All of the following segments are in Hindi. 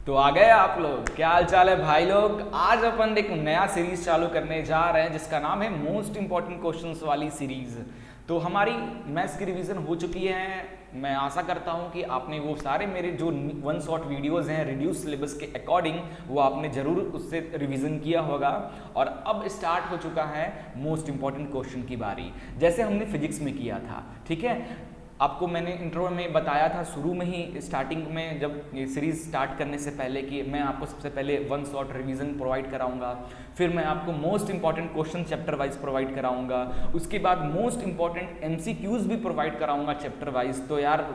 तो आ गए आप लोग। क्या हाल चाल है भाई लोग। आज अपन एक नया सीरीज चालू करने जा रहे हैं जिसका नाम है मोस्ट इंपॉर्टेंट क्वेश्चंस वाली सीरीज। तो हमारी मैथ्स की रिवीजन हो चुकी है। मैं आशा करता हूं कि आपने वो सारे मेरे जो वन शॉट वीडियोस हैं रिड्यूस सिलेबस के अकॉर्डिंग वो आपने जरूर उससे रिवीजन किया होगा। और अब स्टार्ट हो चुका है मोस्ट इंपॉर्टेंट क्वेश्चन की बारी, जैसे हमने फिजिक्स में किया था। ठीक है, आपको मैंने इंट्रो में बताया था शुरू में ही, स्टार्टिंग में जब ये सीरीज स्टार्ट करने से पहले, कि मैं आपको सबसे पहले वन शॉट रिवीजन प्रोवाइड कराऊंगा, फिर मैं आपको most important question chapter wise provide कराऊंगा, उसके बाद मोस्ट इंपॉर्टेंट एमसीक्यूज भी प्रोवाइड कराऊंगा चैप्टर वाइज। तो यार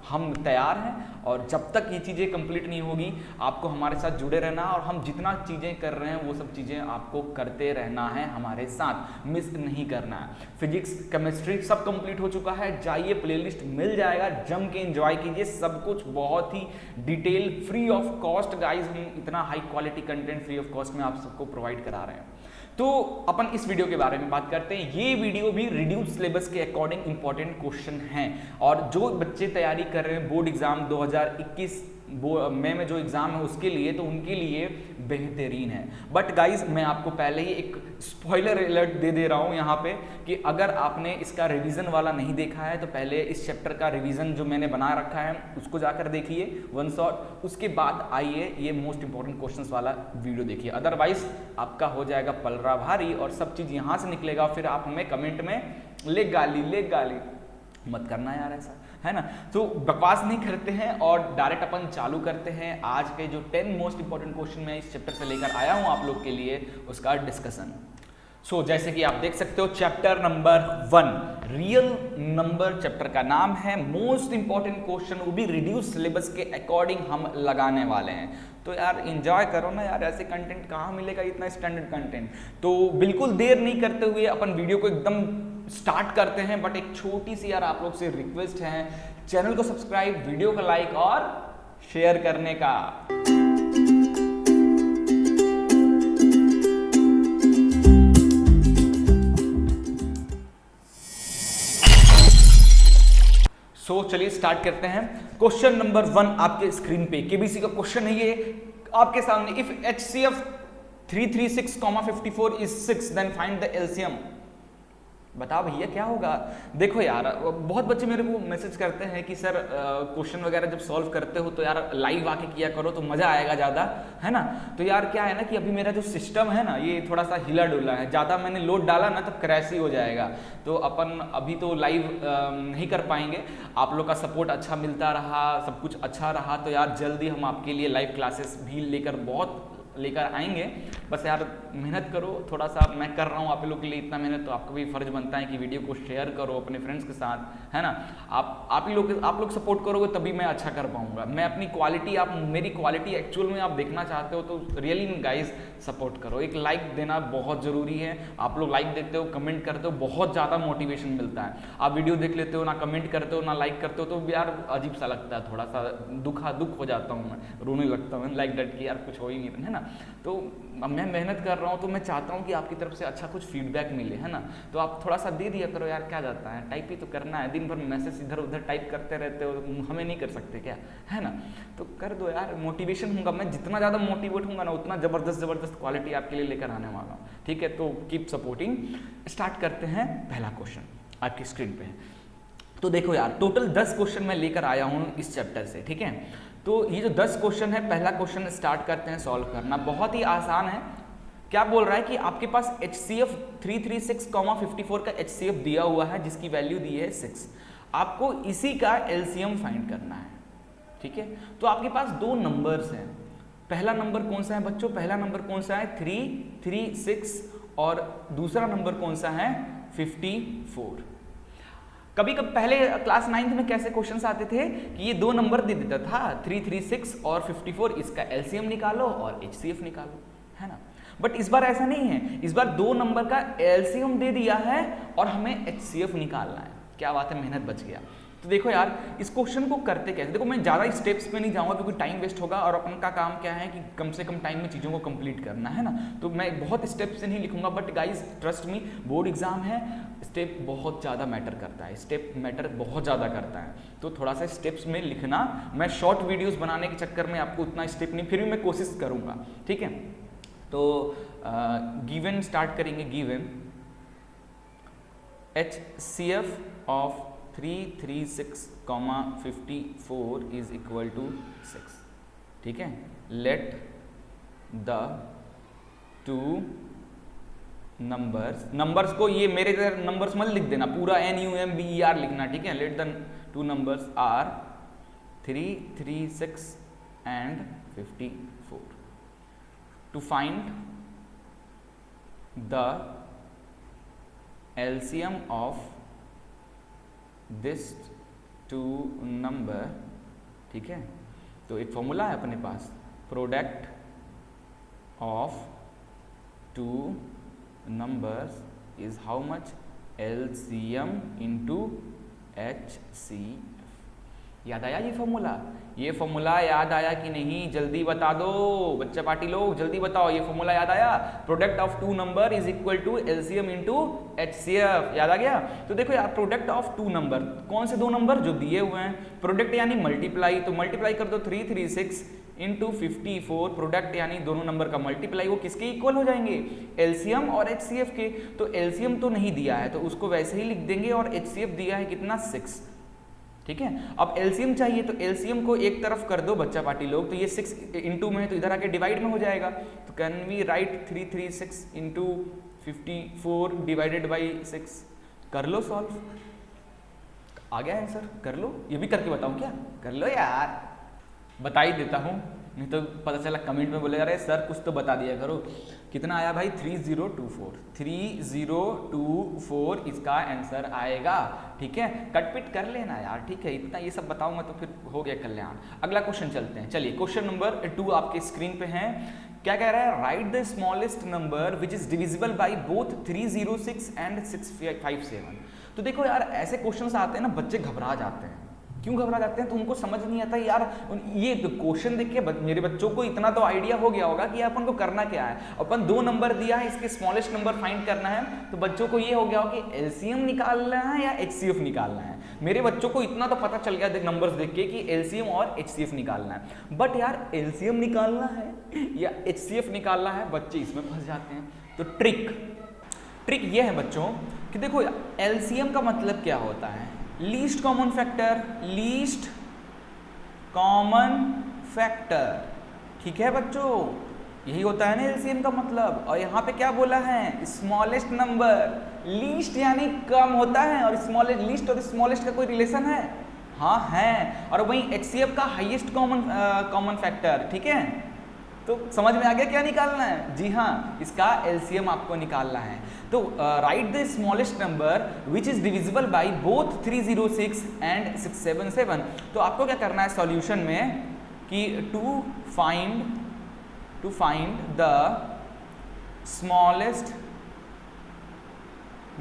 हम तैयार हैं, और जब तक ये चीज़ें कंप्लीट नहीं होगी आपको हमारे साथ जुड़े रहना, और हम जितना चीज़ें कर रहे हैं वो सब चीज़ें आपको करते रहना है, हमारे साथ मिस नहीं करना है। फिजिक्स केमिस्ट्री सब कंप्लीट हो चुका है, जाइए प्लेलिस्ट मिल जाएगा, जम के एंजॉय कीजिए। सब कुछ बहुत ही detail free of cost guys, हम इतना high quality content free of cost में आप सबको प्रोवाइड करा रहे हैं। तो अपन इस वीडियो के बारे में बात करते हैं। ये वीडियो भी रिड्यूस सिलेबस के अकॉर्डिंग इंपॉर्टेंट क्वेश्चन हैं, और जो बच्चे तैयारी कर रहे हैं बोर्ड एग्जाम 2021 मई में जो एग्जाम है उसके लिए, तो उनके लिए बेहतरीन है। बट गाइज मैं आपको पहले ही एक स्पॉइलर अलर्ट दे दे रहा हूँ यहाँ पे, कि अगर आपने इसका रिवीजन वाला नहीं देखा है तो पहले इस चैप्टर का रिवीजन जो मैंने बना रखा है उसको जाकर देखिए वन शॉट, उसके बाद आइए ये मोस्ट इंपॉर्टेंट क्वेश्चंस वाला वीडियो देखिए। अदरवाइज आपका हो जाएगा पलड़ा भारी और सब चीज़ यहाँ से निकलेगा, फिर आप हमें कमेंट में ले गाली मत करना यार, ऐसा है ना। तो बकवास नहीं करते हैं और डायरेक्ट अपन चालू करते हैं आज के जो 10 मोस्ट इंपॉर्टेंट क्वेश्चन मैं इस चैप्टर से लेकर आया हूं आप लोग के लिए, उसका डिस्कशन। जैसे कि आप देख सकते हो chapter number 1 real number chapter का नाम है। मोस्ट इंपॉर्टेंट क्वेश्चन वो भी रिड्यूस सिलेबस के अकॉर्डिंग हम लगाने वाले हैं। तो यार एंजॉय करो ना यार, ऐसे कंटेंट कहाँ मिलेगा, इतना स्टैंडर्ड कंटेंट। तो बिल्कुल देर नहीं करते हुए अपन वीडियो को एकदम स्टार्ट करते हैं। बट एक छोटी सी यार आप लोग से रिक्वेस्ट है, चैनल को सब्सक्राइब, वीडियो को लाइक और शेयर करने का। चलिए स्टार्ट करते हैं। क्वेश्चन नंबर 1 आपके स्क्रीन पे केबीसी का क्वेश्चन है ये आपके सामने। If HCF 336,54 is 6 then find the LCM। बताओ भैया क्या होगा। देखो यार बहुत बच्चे मेरे को मैसेज करते हैं कि सर क्वेश्चन वगैरह जब सॉल्व करते हो तो यार लाइव आके किया करो तो मज़ा आएगा ज़्यादा, है ना। तो यार क्या है ना कि अभी मेरा जो सिस्टम है ना ये थोड़ा सा हिला डुला है, ज़्यादा मैंने लोड डाला ना तो क्रैश ही हो जाएगा। तो अपन अभी तो लाइव नहीं कर पाएंगे। आप लोग का सपोर्ट अच्छा मिलता रहा, सब कुछ अच्छा रहा, तो यार जल्दी हम आपके लिए लाइव क्लासेस भी लेकर आएंगे। बस यार मेहनत करो थोड़ा सा, मैं कर रहा हूँ आप लोगों के लिए इतना मेहनत, तो आपका भी फर्ज बनता है कि वीडियो को शेयर करो अपने फ्रेंड्स के साथ, है ना। आप लोग सपोर्ट करोगे तभी मैं अच्छा कर पाऊंगा। मैं अपनी क्वालिटी, आप मेरी क्वालिटी एक्चुअल में आप देखना चाहते हो तो रियली गाइस सपोर्ट करो। एक लाइक देना बहुत ज़रूरी है। आप लोग लाइक देते हो, कमेंट करते हो, बहुत ज़्यादा मोटिवेशन मिलता है। आप वीडियो देख लेते हो ना, कमेंट करते हो ना, लाइक करते हो, तो यार अजीब सा लगता है, थोड़ा सा दुख हो जाता हूँ, मैं रोने लगता हूँ लाइक डट के, यार कुछ हो ही नहीं, है ना। तो मैं मेहनत कर रहा हूँ तो मैं चाहता हूँ कि आपकी तरफ से अच्छा कुछ फीडबैक मिले, है ना। तो आप थोड़ा सा दे दिया करो यार, क्या जाता है, टाइप ही तो करना है। दिन भर मैसेज इधर उधर टाइप करते रहते हो, हमें नहीं कर सकते क्या, है ना। तो कर दो यार, मोटिवेशन होगा। मैं जितना ज़्यादा मोटिवेट होऊंगा ना उतना ज़बरदस्त क्वालिटी आपके लिए लेकर आने वाला हूँ, ठीक है। तो कीप सपोर्टिंग। स्टार्ट करते हैं पहला क्वेश्चन आपकी स्क्रीन पे। तो देखो यार टोटल 10 क्वेश्चन मैं लेकर आया हूँ इस चैप्टर से, ठीक है। तो ये जो 10 क्वेश्चन है, पहला क्वेश्चन स्टार्ट करते हैं सॉल्व करना। बहुत ही आसान है। क्या बोल रहा है कि आपके पास HCF 336,54 का HCF दिया हुआ है जिसकी वैल्यू दी है 6। आपको इसी का LCM फाइंड करना है, ठीक है। तो आपके पास दो नंबर्स हैं। पहला नंबर कौन सा है बच्चों, पहला नंबर कौन सा है 336, और दूसरा नंबर कौन सा है 54। कभी पहले क्लास 9th में कैसे क्वेश्चंस आते थे कि ये दो नंबर दे देता था 336 और 54, इसका LCM निकालो और HCF निकालो, है ना। बट इस बार ऐसा नहीं है, इस बार दो नंबर का LCM दे दिया है और हमें HCF निकालना है। क्या बात है, मेहनत बच गया। तो देखो यार इस क्वेश्चन को करते कैसे, देखो मैं ज़्यादा स्टेप्स पे नहीं जाऊंगा क्योंकि टाइम वेस्ट होगा और अपन का काम क्या है कि कम से कम टाइम में चीज़ों को कंप्लीट करना है ना, तो मैं बहुत स्टेप से नहीं लिखूंगा, but guys trust me board exam है, स्टेप बहुत ज़्यादा मैटर करता है, स्टेप मैटर बहुत ज़्यादा करता है, तो थोड़ा सा स्टेप्स में लिखना। मैं शॉर्ट वीडियोज़ बनाने के चक्कर में आपको उतना स्टेप नहीं, फिर भी मैं कोशिश करूँगा, ठीक है। तो गिवन स्टार्ट करेंगे, given HCF of 336,54 is equal to 6, ठीक है। लेट द टू नंबर्स को, ये मेरे नंबर्स मत लिख देना, पूरा NUMBER लिखना, ठीक है। Let the two numbers are 336 and 54 to find the LCM of this two number, ठीक है। तो एक फॉर्मूला है अपने पास, product of two numbers is how much, LCM into HCF। याद आया ये फॉर्मूला? ये फॉर्मूला याद आया कि नहीं, जल्दी बता दो बच्चा पार्टी लोग, जल्दी बताओ, ये फॉर्मूला याद आया? Product of two number is equal to LCM into HCF, याद आ गया? तो देखो यार प्रोडक्ट ऑफ टू नंबर, कौन से दो नंबर जो दिए हुए हैं, प्रोडक्ट यानी मल्टीप्लाई, तो मल्टीप्लाई कर दो 336 इंटू 54, प्रोडक्ट यानी दोनों नंबर का मल्टीप्लाई, वो किसके इक्वल हो जाएंगे, LCM और HCF के। तो LCM तो नहीं दिया है तो उसको वैसे ही लिख देंगे, और HCF दिया है कितना, 6, ठीक है। अब LCM चाहिए तो LCM को एक तरफ कर दो बच्चा पार्टी लोग, तो ये 6 इंटू में है तो इधर आके डिवाइड में हो जाएगा, तो can we write 336 into 54 divided by 6, कर लो सॉल्व, आ गया आंसर, कर लो। ये भी करके बताऊं क्या? कर लो यार, बता ही देता हूँ, नहीं तो पता चला कमेंट में बोले अरे सर कुछ तो बता दिया करो। कितना आया भाई, 3024 इसका आंसर आएगा, ठीक है। कटपिट कर लेना यार, ठीक है, इतना ये सब बताऊंगा तो फिर हो गया कल्याण। अगला क्वेश्चन चलते हैं, चलिए क्वेश्चन नंबर 2 आपके स्क्रीन पे है। क्या कह रहा है, right the smallest number which is divisible by both 306 and 657। तो देखो यार ऐसे क्वेश्चन आते हैं ना, बच्चे घबरा जाते हैं। क्यों घबरा जाते हैं? तो उनको समझ नहीं आता यार, ये क्वेश्चन देख के मेरे बच्चों को इतना तो आइडिया हो गया होगा कि अपन को करना क्या है। अपन 2 नंबर दिया है, इसके स्मॉलेस्ट नंबर फाइंड करना है, तो बच्चों को ये हो गया हो कि LCM निकालना है या HCF निकालना है। मेरे बच्चों को इतना तो पता चल गया नंबर्स देख के कि LCM और HCF निकालना है, बट यार LCM निकालना है या HCF निकालना है, बच्चे इसमें फंस जाते हैं। तो ट्रिक ये है बच्चों कि देखो LCM का मतलब क्या होता है, लीस्ट कॉमन फैक्टर, ठीक है बच्चों, यही होता है ना LCM का मतलब। और यहाँ पे क्या बोला है, स्मॉलेस्ट नंबर, लीस्ट यानी कम होता है, और स्मॉलेस्ट, लीस्ट और स्मॉलेस्ट का कोई रिलेशन है? हाँ है। और वहीं HCF का हाईएस्ट कॉमन फैक्टर, ठीक है। तो समझ में आ गया क्या निकालना है? जी हाँ, इसका LCM आपको निकालना है। तो write the smallest number which is divisible by both 306 and 677। तो आपको क्या करना है सॉल्यूशन में कि to find the smallest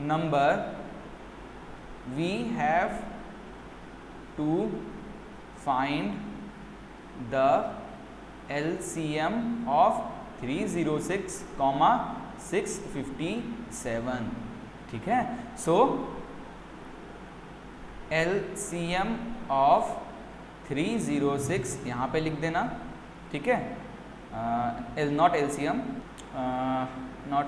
number we have to find the LCM of 306, 657, ठीक है। सो LCM of 306 यहाँ पे लिख देना, ठीक है। नॉट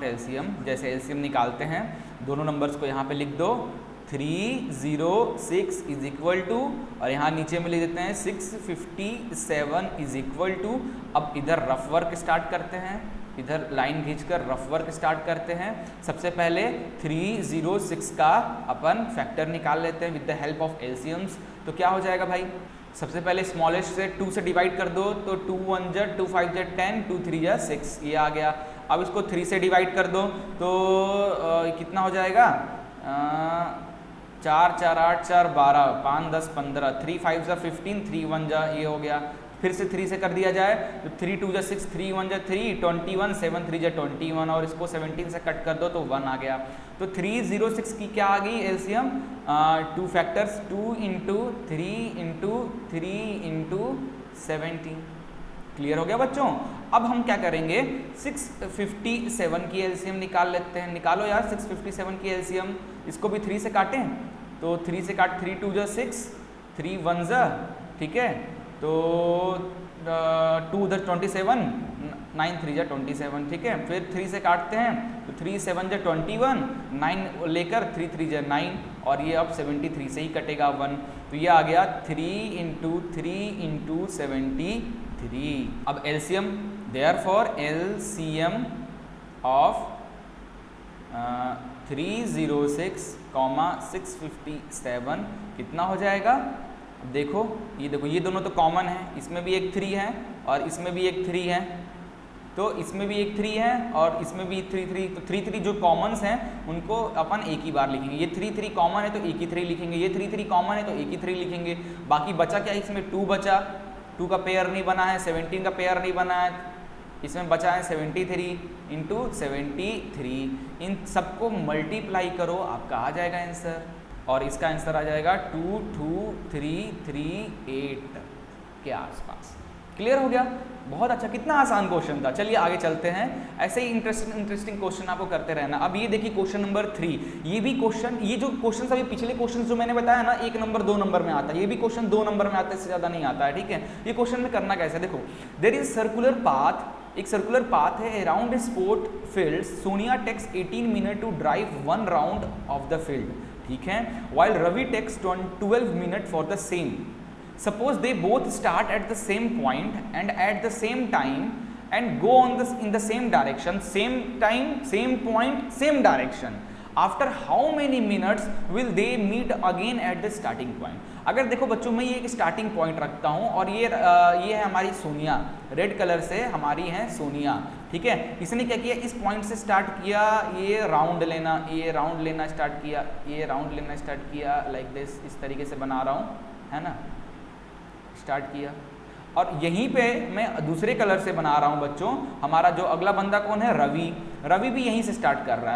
LCM, जैसे LCM निकालते हैं दोनों नंबर्स को यहाँ पे लिख दो, 306 इज इक्वल टू, और यहाँ नीचे में लिख देते हैं 657 इज इक्वल टू। अब इधर रफ वर्क स्टार्ट करते हैं, इधर लाइन खींचकर रफ वर्क स्टार्ट करते हैं। सबसे पहले 306 का अपन फैक्टर निकाल लेते हैं with the help of LCMs। तो क्या हो जाएगा भाई, सबसे पहले स्मॉलेस्ट से 2 से डिवाइड कर दो, तो 2 1 जा 2 5 जा 10, 2 3 जा 6, ये आ गया। अब इसको 3 से डिवाइड कर दो तो कितना हो जाएगा, 4 4 8 4 12, 5 10 15, 3 5 जा 15, 3 1 जा ये हो गया फिर से 3 से कर दिया जाए तो 3 2 जा 6, 3 1 जा 3, 21, 7 3 जा 21 और इसको 17 से कट कर दो तो 1 आ गया। तो 306 की क्या आ गई LCM? 2 factors 2 into 3 into 3 into 17। Clear हो गया बच्चों? अब हम क्या करेंगे, 657 की एलसीएम निकाल लेते हैं। निकालो यार 657 की एलसीएम। इसको भी 3 से काटें तो 3 से काट, 3 2 जा 6, 3 1 जा, ठीक है, तो 2 उधर 27, 9 3 जा 27, ठीक है। फिर 3 से काटते हैं तो 3 7 जा 21, 9 लेकर 3 3 जा 9 और ये अब 73 से ही कटेगा 1, तो ये आ गया 3 इंटू 3 इंटू 73। अब एलसीएम, देयरफॉर एलसीएम ऑफ 306, 657 कितना हो जाएगा? अब देखो ये दोनों तो कॉमन है, इसमें भी एक 3 है और इसमें भी एक 3 है, तो इसमें भी एक 3 है और इसमें भी 3 3, तो 3 3 जो कॉमन्स हैं उनको अपन एक ही बार लिखेंगे। ये 3 3 कॉमन है तो एक ही 3 लिखेंगे, ये 3 3 कॉमन है तो एक ही 3 लिखेंगे। बाकी बचा क्या? इसमें 2 बचा, 2 का पेयर नहीं बना है, 17 का पेयर नहीं बना है, इसमें बचा है 73 इंटू 73। इन सबको मल्टीप्लाई करो, आपका आ जाएगा आंसर, और इसका आंसर आ जाएगा 22338 के आसपास। क्लियर हो गया? बहुत अच्छा, कितना आसान क्वेश्चन था। चलिए आगे चलते हैं, ऐसे ही इंटरेस्टिंग क्वेश्चन आपको करते रहना। अब ये देखिए क्वेश्चन नंबर 3, ये भी क्वेश्चन, ये जो क्वेश्चन अभी पिछले क्वेश्चन जो मैंने बताया ना 1 नंबर 2 नंबर में आता है, ये भी क्वेश्चन 2 नंबर में आता है, इससे ज़्यादा नहीं आता है, ठीक है। ये क्वेश्चन में करना कैसे, देखो देयर इज सर्कुलर पाथ, एक सर्कुलर पाथ है around sport field. Sonia takes 18 minute to drive 1 round of the field, ठीक है, while Ravi takes 12 minutes for the same. Suppose they both start at the same point and at the same time and go on in the same direction, same time, same point, same direction. After how many minutes will they meet again at the starting point? अगर देखो बच्चों, मैं ये एक स्टार्टिंग पॉइंट रखता हूँ और ये है हमारी सोनिया, रेड कलर से हमारी है सोनिया, ठीक है। इसने क्या किया, इस पॉइंट से स्टार्ट किया, ये राउंड लेना स्टार्ट किया, ये राउंड लेना स्टार्ट किया, लाइक दिस, इस तरीके से बना रहा हूँ, है ना, स्टार्ट किया। और यहीं पे मैं दूसरे कलर से बना रहा हूँ बच्चों। हमारा जो अगला बंदा कौन है, रवि भी यहीं से स्टार्ट कर रहा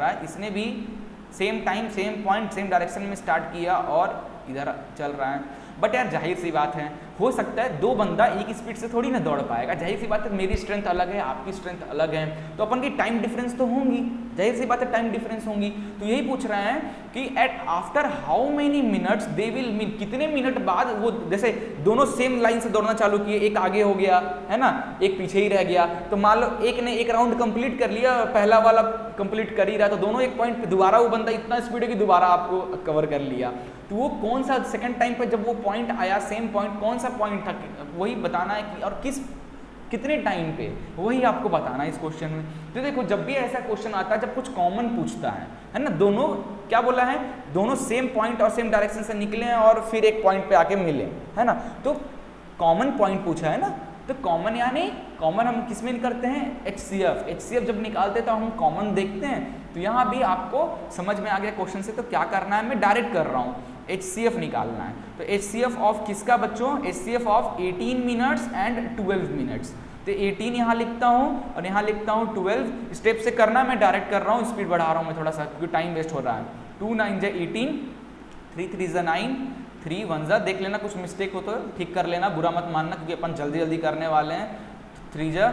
है, इसने भी same time, same point, same direction में स्टार्ट किया और इधर चल रहा है। बट यार जाहिर सी बात है, हो सकता है 2 बंदा एक स्पीड से थोड़ी ना दौड़ पाएगा, जाहिर सी बात है, मेरी स्ट्रेंथ अलग है, आपकी स्ट्रेंथ अलग है, तो अपन की टाइम डिफरेंस तो होंगी, जाहिर सी बात है टाइम डिफरेंस होंगी। तो यही पूछ रहे हैं कि at after how many minutes they will meet, कितने मिनट बाद वो, जैसे दोनों सेम लाइन से दौड़ना चालू किए, एक आगे हो गया है ना, एक पीछे ही रह गया, तो मान लो एक ने एक राउंड कंप्लीट कर लिया, पहला वाला कंप्लीट कर ही रहा, तो दोनों एक पॉइंट पे दोबारा वो बंदा इतना स्पीड है कि दोबारा आपको कवर कर लिया, तो वो कौन सा सेकंड टाइम पे जब वो पॉइंट आया, सेम पॉइंट कौन सा पॉइंट था, वही बताना है कि और कितने टाइम पे, वही आपको बताना है इस क्वेश्चन में। तो देखो जब भी ऐसा क्वेश्चन आता है, जब कुछ कॉमन पूछता है ना, दोनों क्या बोला है, दोनों सेम पॉइंट और सेम डायरेक्शन से निकले और फिर एक पॉइंट पे आके मिले, है ना, तो कॉमन पॉइंट पूछा है ना, तो कॉमन यानी कॉमन हम किस में करते हैं, HCF जब निकालते हैं तो हम कॉमन देखते हैं। तो यहाँ भी आपको समझ में आ गया क्वेश्चन से, तो क्या करना है, मैं डायरेक्ट कर रहा हूँ, HCF निकालना है। तो HCF ऑफ किसका बच्चों, HCF of 18 minutes and 12 minutes. तो 18 यहाँ लिखता हूँ और यहाँ लिखता हूँ 12, स्टेप से करना, मैं डायरेक्ट कर रहा हूँ, स्पीड बढ़ा रहा हूँ मैं थोड़ा सा क्योंकि टाइम वेस्ट हो रहा है। 2 9 जा 18, 3 3 जा 9, 3 1 जा, देख लेना कुछ मिस्टेक हो तो ठीक कर लेना, बुरा मत मानना क्योंकि अपन जल्दी करने वाले हैं। 3 जा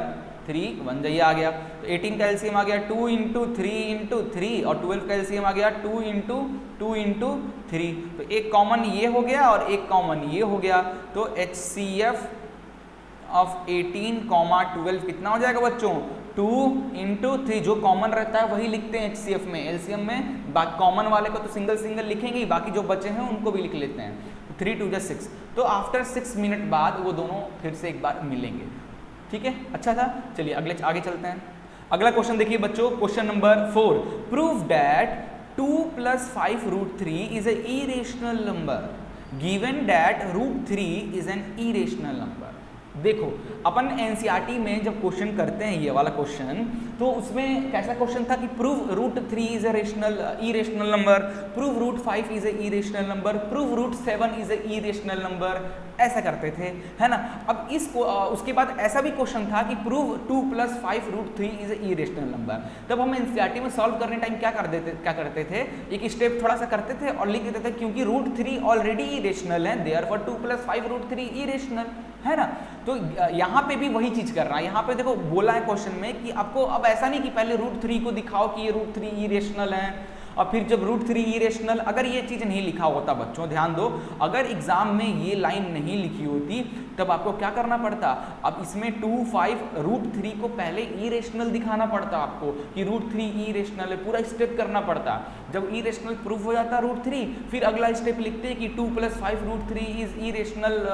3 1 जा, ये आ गया। तो 18 का एलसीएम आ गया 2 इंटू 3 इंटू 3 और 12 का एलसीएम आ गया 2 इंटू 2 इंटू 3। तो एक कॉमन ये हो गया और एक कॉमन ये हो गया, तो HCF ऑफ 18, 12 कितना हो जाएगा बच्चों, 2 इंटू 3, जो कॉमन रहता है वही लिखते हैं HCF में, एलसीएम में कॉमन वाले को तो सिंगल लिखेंगे ही, बाकी जो बचे हैं उनको भी लिख लेते हैं। 3 2 जा 6, तो आफ्टर 6 मिनट बाद वो दोनों फिर से एक बार मिलेंगे, ठीक है, अच्छा था। चलिए आगे चलते हैं। अगला क्वेश्चन देखिए बच्चों, question number 4, prove that 2 + 5 √3 is a irrational number given that √3 is an irrational number. देखो अपन एनसीईआरटी में जब क्वेश्चन करते हैं ये वाला क्वेश्चन, तो उसमें कैसा क्वेश्चन था कि prove root 3 is a irrational number, prove root 5 is a irrational number, prove root 7 is a irrational number, ऐसा करते थे, है ना। अब उसके बाद ऐसा भी क्वेश्चन था कि prove 2 + 5 root 3 is a irrational number. तब हम एनसीईआरटी में सॉल्व करने टाइम क्या करते थे, एक स्टेप थोड़ा सा करते थे और लिख देते थे क्योंकि रूट 3 ऑलरेडी इरेशनल है, देयरफॉर 2 + 5 रूट 3 इरेशनल, है ना। तो यहाँ पे भी वही चीज कर रहा है। यहाँ पे देखो बोला है क्वेश्चन में कि आपको अब ऐसा नहीं कि पहले रूट 3 को दिखाओ कि ये रूट 3 इरेशनल है और फिर जब रूट 3 इरेशनल, अगर ये चीज नहीं लिखा होता बच्चों, ध्यान दो, अगर एग्जाम में ये लाइन नहीं लिखी होती तब आपको क्या करना पड़ता, अब इसमें 2, 5 रूट 3 को पहले इरेशनल दिखाना पड़ता आपको कि रूट 3 इरेशनल है, पूरा स्टेप करना पड़ता। जब इरेशनल प्रूफ हो जाता रूट 3, फिर अगला स्टेप लिखते हैं कि 2 + 5 root 3 is irrational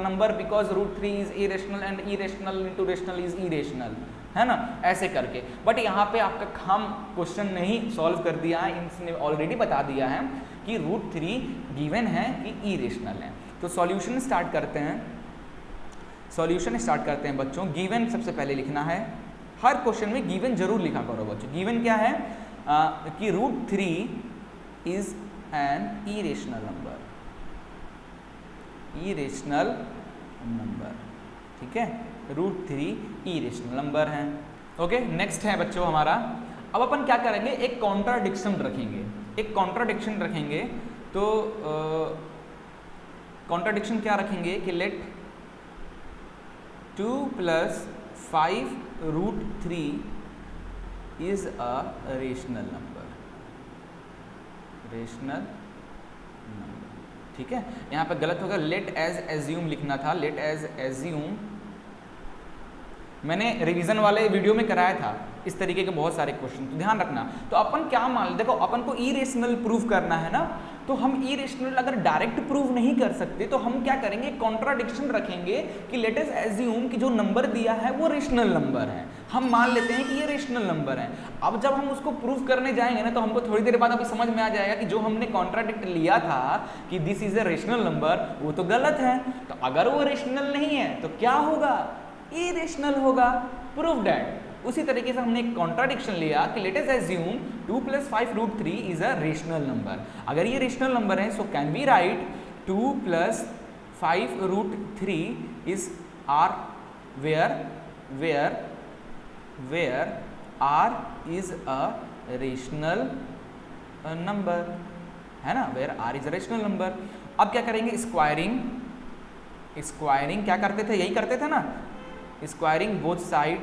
number because root 3 is irrational and irrational into rational is irrational, है ना, ऐसे करके। बट यहाँ पे आपका हम क्वेश्चन नहीं सॉल्व कर दिया है, इसने ऑलरेडी बता दिया है कि रूट 3 गिवन है कि इरेशनल है। तो सॉल्यूशन स्टार्ट करते हैं, बच्चों। गिवन सबसे पहले लिखना है, हर क्वेश्चन में गिवन जरूर लिखा करो बच्चों। गिवन क्या है कि root 3 is an irrational number, ठीक है, रूट 3 इरेशनल नंबर है। ओके, नेक्स्ट है बच्चों हमारा, अब अपन क्या करेंगे, एक कॉन्ट्राडिक्शन रखेंगे। तो कॉन्ट्राडिक्शन क्या रखेंगे कि let 2 + 5 root 3 is a rational number, ठीक है। यहाँ पे गलत होगा, लेट एज एज्यूम लिखना था, लेट एज एज्यूम। मैंने रिवीजन वाले वीडियो में कराया था इस तरीके के बहुत सारे क्वेश्चन, तो ध्यान रखना। तो अपन क्या मान, देखो अपन को इरेशनल प्रूव करना है ना, तो हम इरेशनल अगर डायरेक्ट प्रूव नहीं कर सकते तो हम क्या करेंगे, कॉन्ट्राडिक्शन रखेंगे कि लेट अस एज्यूम कि जो नंबर दिया है वो रेशनल नंबर है, हम मान लेते हैं कि ये रेशनल नंबर है। अब जब हम उसको प्रूव करने जाएंगे ना, तो हमको थोड़ी देर बाद अभी समझ में आ जाएगा कि जो हमने कॉन्ट्राडिक्ट लिया था कि this is a rational number, वो तो गलत है। तो अगर वो रेशनल नहीं है तो क्या होगा, इरेशनल होगा, प्रूव दैट। उसी तरीके से हमने एक कॉन्ट्राडिक्शन लिया कि let us assume 2 + 5 root 3 is a rational number. अगर ये रेशनल नंबर है, so can we write 2 + 5 root 3 is r where r is a rational number, है ना, where r is a rational number. अब क्या करेंगे, स्क्वायरिंग क्या करते थे, यही करते थे ना, स्क्वायरिंग बोथ साइड,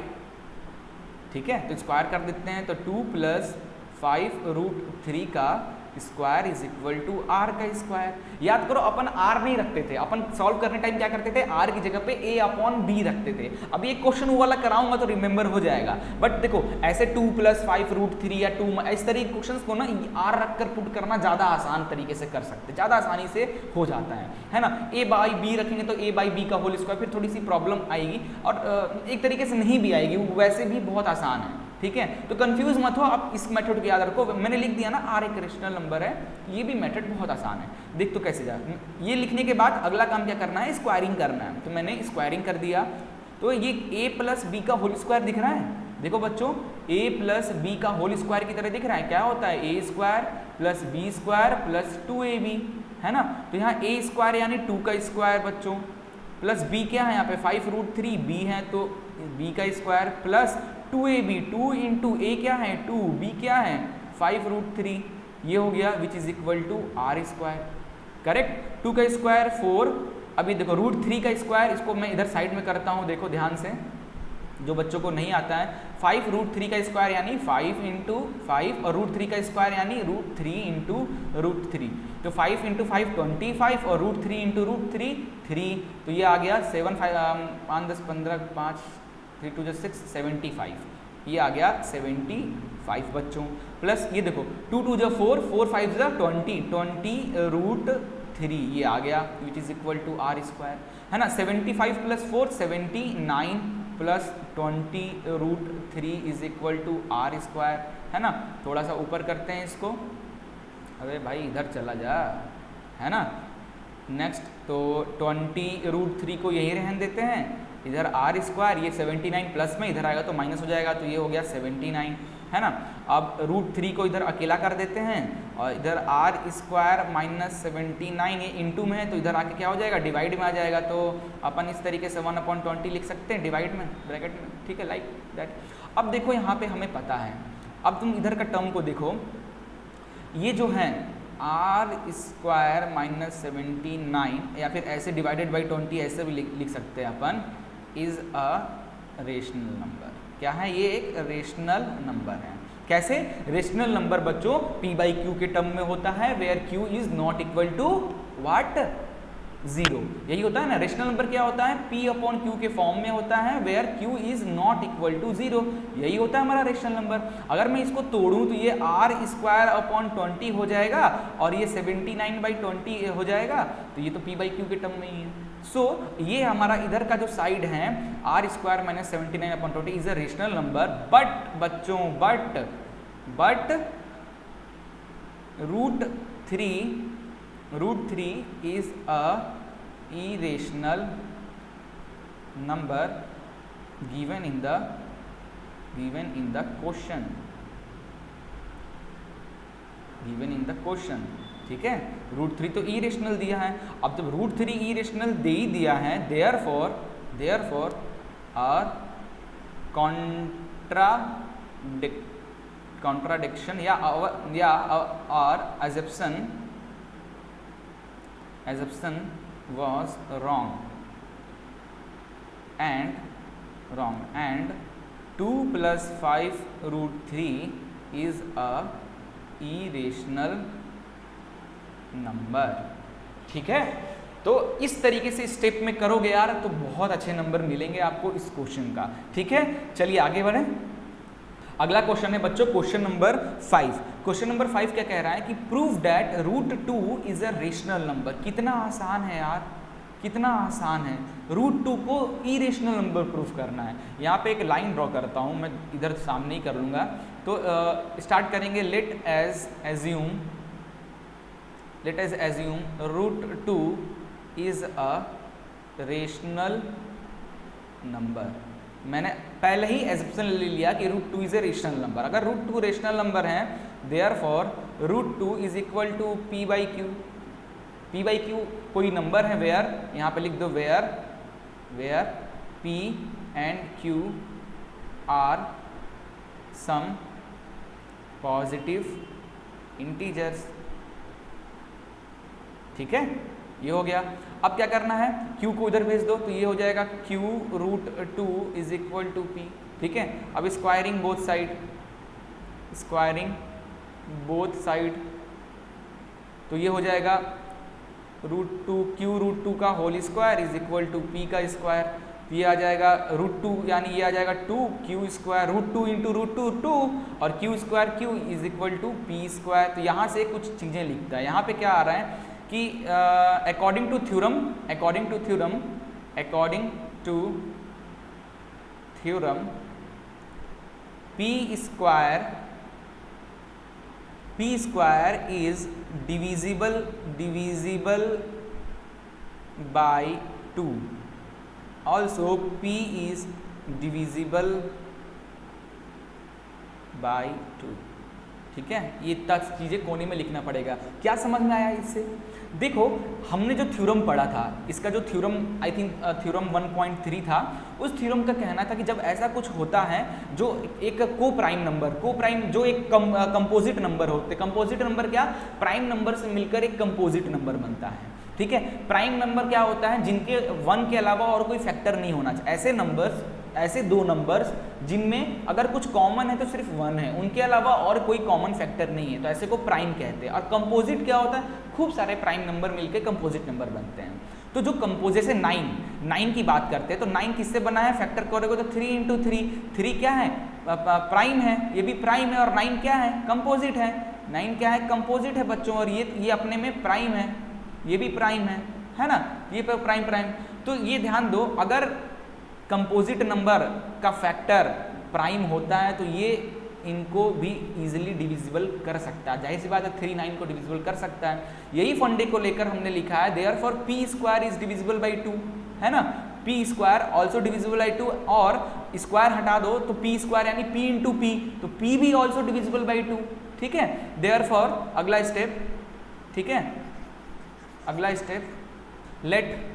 ठीक है। तो स्क्वायर कर देते हैं, तो 2 + 5 रूट 3 का square is equal to r का स्क्वायर। याद करो अपन आर नहीं रखते थे, अपन सॉल्व करने टाइम क्या करते थे, आर की जगह पे a/b रखते थे। अब ये क्वेश्चन वो वाला कराऊंगा तो रिमेंबर हो जाएगा। बट देखो ऐसे 2 + 5 रूट 3 या 2 इस तरीके के क्वेश्चन को ना आर रख कर पुट करना ज़्यादा आसान तरीके से कर सकते, ज़्यादा आसानी से हो जाता है ना। a/b रखेंगे तो a/b का होल स्क्वायर, फिर थोड़ी सी प्रॉब्लम आएगी और एक तरीके से नहीं भी आएगी, वैसे भी बहुत आसान है, ठीक है। तो कंफ्यूज मत हो, आप इस मेथड को याद रखो। मैंने लिख दिया ना आर एक रेशनल नंबर है, ये भी मेथड बहुत आसान है। देख तो कैसे जा, ये लिखने के बाद अगला काम क्या करना है, स्क्वायरिंग करना है। तो मैंने स्क्वायरिंग कर दिया, तो ये a + b का होल स्क्वायर दिख रहा है। देखो बच्चों, a + b का होल स्क्वायर की तरह दिख रहा है। क्या होता है, a² + b² + 2ab, है ना। तो यहाँ a² यानी 2 का स्क्वायर बच्चों, प्लस b क्या है यहाँ पे 5 रूट 3, b है तो b का स्क्वायर प्लस 2ab, 2 × a क्या है 2, b क्या है 5 रूट 3, ये हो गया which is equal to r², correct. 2 का स्क्वायर 4, अभी देखो रूट 3 का स्क्वायर, इसको मैं इधर साइड में करता हूँ, देखो ध्यान से, जो बच्चों को नहीं आता है। 5 रूट 3 का स्क्वायर यानी 5 × 5 और रूट 3 का स्क्वायर यानी रूट 3 × रूट 3, तो 5 × 5 25 और रूट 3 × रूट 3 3, तो ये आ गया 7 5 10 15 5 3 2 6 75, ये आ गया 75 बच्चों। प्लस ये देखो 2 2 4 4 5 20 रूट 3, ये आ गया which is equal to r², है ना। 75 + 4 79 plus 20 root 3 is equal to r², है ना। थोड़ा सा ऊपर करते हैं इसको, अरे भाई इधर चला जा, है ना। नेक्स्ट तो 20 रूट 3 को यही रहने देते हैं इधर आर स्क्वायर, ये 79 प्लस में इधर आएगा तो माइनस हो जाएगा, तो ये हो गया 79, है ना। अब √3 को इधर अकेला कर देते हैं और इधर आर स्क्वायर माइनस 79 ये इंटू में है, तो इधर आके क्या हो जाएगा, डिवाइड में आ जाएगा। तो अपन इस तरीके से 1/20 लिख सकते हैं डिवाइड में, ब्रैकेट में, ठीक है, लाइक दैट। अब देखो यहाँ पे हमें पता है, अब तुम इधर का टर्म को देखो, ये जो है आर स्क्वायर माइनस 79 या फिर ऐसे डिवाइडेड बाई 20 ऐसे भी लिख सकते हैं अपन, इज अ रेशनल नंबर। क्या है, ये एक रेशनल नंबर है। कैसे रेशनल नंबर बच्चों, p/q के टर्म में होता है, where q is not equal to what, 0। यही होता है ना, रेशनल नंबर क्या होता है, p/q के फॉर्म में होता है, where q is not equal to 0। यही होता है हमारा रेशनल नंबर। अगर मैं इसको तोड़ूं तो ये r स्क्वायर अपॉन 20 हो जाएगा और ये 79/20 हो जाएगा, तो ये तो p/q के टर्म में ही है। सो ये हमारा इधर का जो साइड है r square minus 79/20 is a rational number, but बच्चों but √3 is a irrational number given in the question, ठीक है। √3 तो इरेशनल दिया है, अब जब √3 इरेशनल दे ही दिया है, देयरफॉर आर कॉन्ट्राडिक्शन या are assumption was wrong and 2 + 5 √3 is a irrational number, ठीक है। तो इस तरीके से स्टेप में करोगे यार तो बहुत अच्छे नंबर मिलेंगे आपको इस क्वेश्चन का, ठीक है। चलिए आगे बढ़ें। अगला क्वेश्चन है बच्चों क्वेश्चन नंबर 5। क्वेश्चन नंबर 5 क्या कह रहा है कि prove that √2 is a rational number. कितना आसान है यार, कितना आसान है, √2 को इरेशनल नंबर प्रूफ करना है। यहाँ पे एक लाइन ड्रॉ करता हूँ मैं, इधर सामने ही कर लूँगा। तो स्टार्ट करेंगे, let us assume √2 is a rational number. मैंने पहले ही एजम्पशन ले लिया कि √2 इज ए रेशनल नंबर। अगर √2 रेशनल नंबर है, therefore √2 is equal to p/q। p/q कोई नंबर है, वेयर, यहाँ पे लिख दो where p and q are some positive integers, ठीक है, ये हो गया। अब क्या करना है, q को इधर भेज दो तो ये हो जाएगा q √2 is equal to p, ठीक है। अब स्क्वायरिंग बोथ साइड तो ये हो जाएगा √2 का whole square is equal to p का स्क्वायर। तो ये आ जाएगा √2 यानी ये आ जाएगा 2q स्क्वायर, √2 इंटू √2 2 और q square q is equal to p square. तो यहाँ से कुछ चीज़ें लिखता है। यहाँ पे क्या आ रहा है कि according to theorem p square is divisible by 2, also p is divisible by 2, ठीक है। ये तक चीज़ें कोने में लिखना पड़ेगा। क्या समझ में आया इससे? देखो हमने जो थ्योरम पढ़ा था, इसका जो थ्योरम आई थिंक थ्योरम 1.3 था, उस थ्योरम का कहना था कि जब ऐसा कुछ होता है जो एक को प्राइम जो एक कंपोजिट नंबर होते, कंपोजिट नंबर क्या, प्राइम नंबर से मिलकर एक कंपोजिट नंबर बनता है, ठीक है। प्राइम नंबर क्या होता है, जिनके 1 के अलावा और कोई फैक्टर नहीं होना चाहिए। ऐसे दो नंबर्स जिनमें अगर कुछ कॉमन है तो सिर्फ 1 है, उनके अलावा और कोई कॉमन फैक्टर नहीं है, तो ऐसे को प्राइम कहते हैं। और कंपोजिट क्या होता है, खूब सारे प्राइम नंबर मिलकर कंपोजिट नंबर बनते हैं। तो जो कंपोज, जैसे 9 की बात करते हैं तो 9 किससे बना है, फैक्टर करोगे तो 3 इंटू 3 क्या है, प्राइम है, ये भी प्राइम है। और 9 क्या है, कंपोजिट है। 9 क्या है, कंपोजिट है बच्चों, और ये अपने में प्राइम है, ये भी प्राइम है ना, ये प्राइम। तो ये ध्यान दो, अगर कंपोजिट नंबर का फैक्टर प्राइम होता है तो ये इनको भी इजीली डिविजिबल कर सकता है। जाहिर सी बात है 3 9 को डिविजिबल कर सकता है। यही फंडे को लेकर हमने लिखा है therefore p square is divisible by 2, है ना। P square also divisible by 2, और स्क्वायर हटा दो तो पी स्क्वायर यानी पी इंटू पी, तो पी भी ऑल्सो डिविजिबल बाई 2, ठीक है। देयरफॉर अगला स्टेप, ठीक है, अगला step let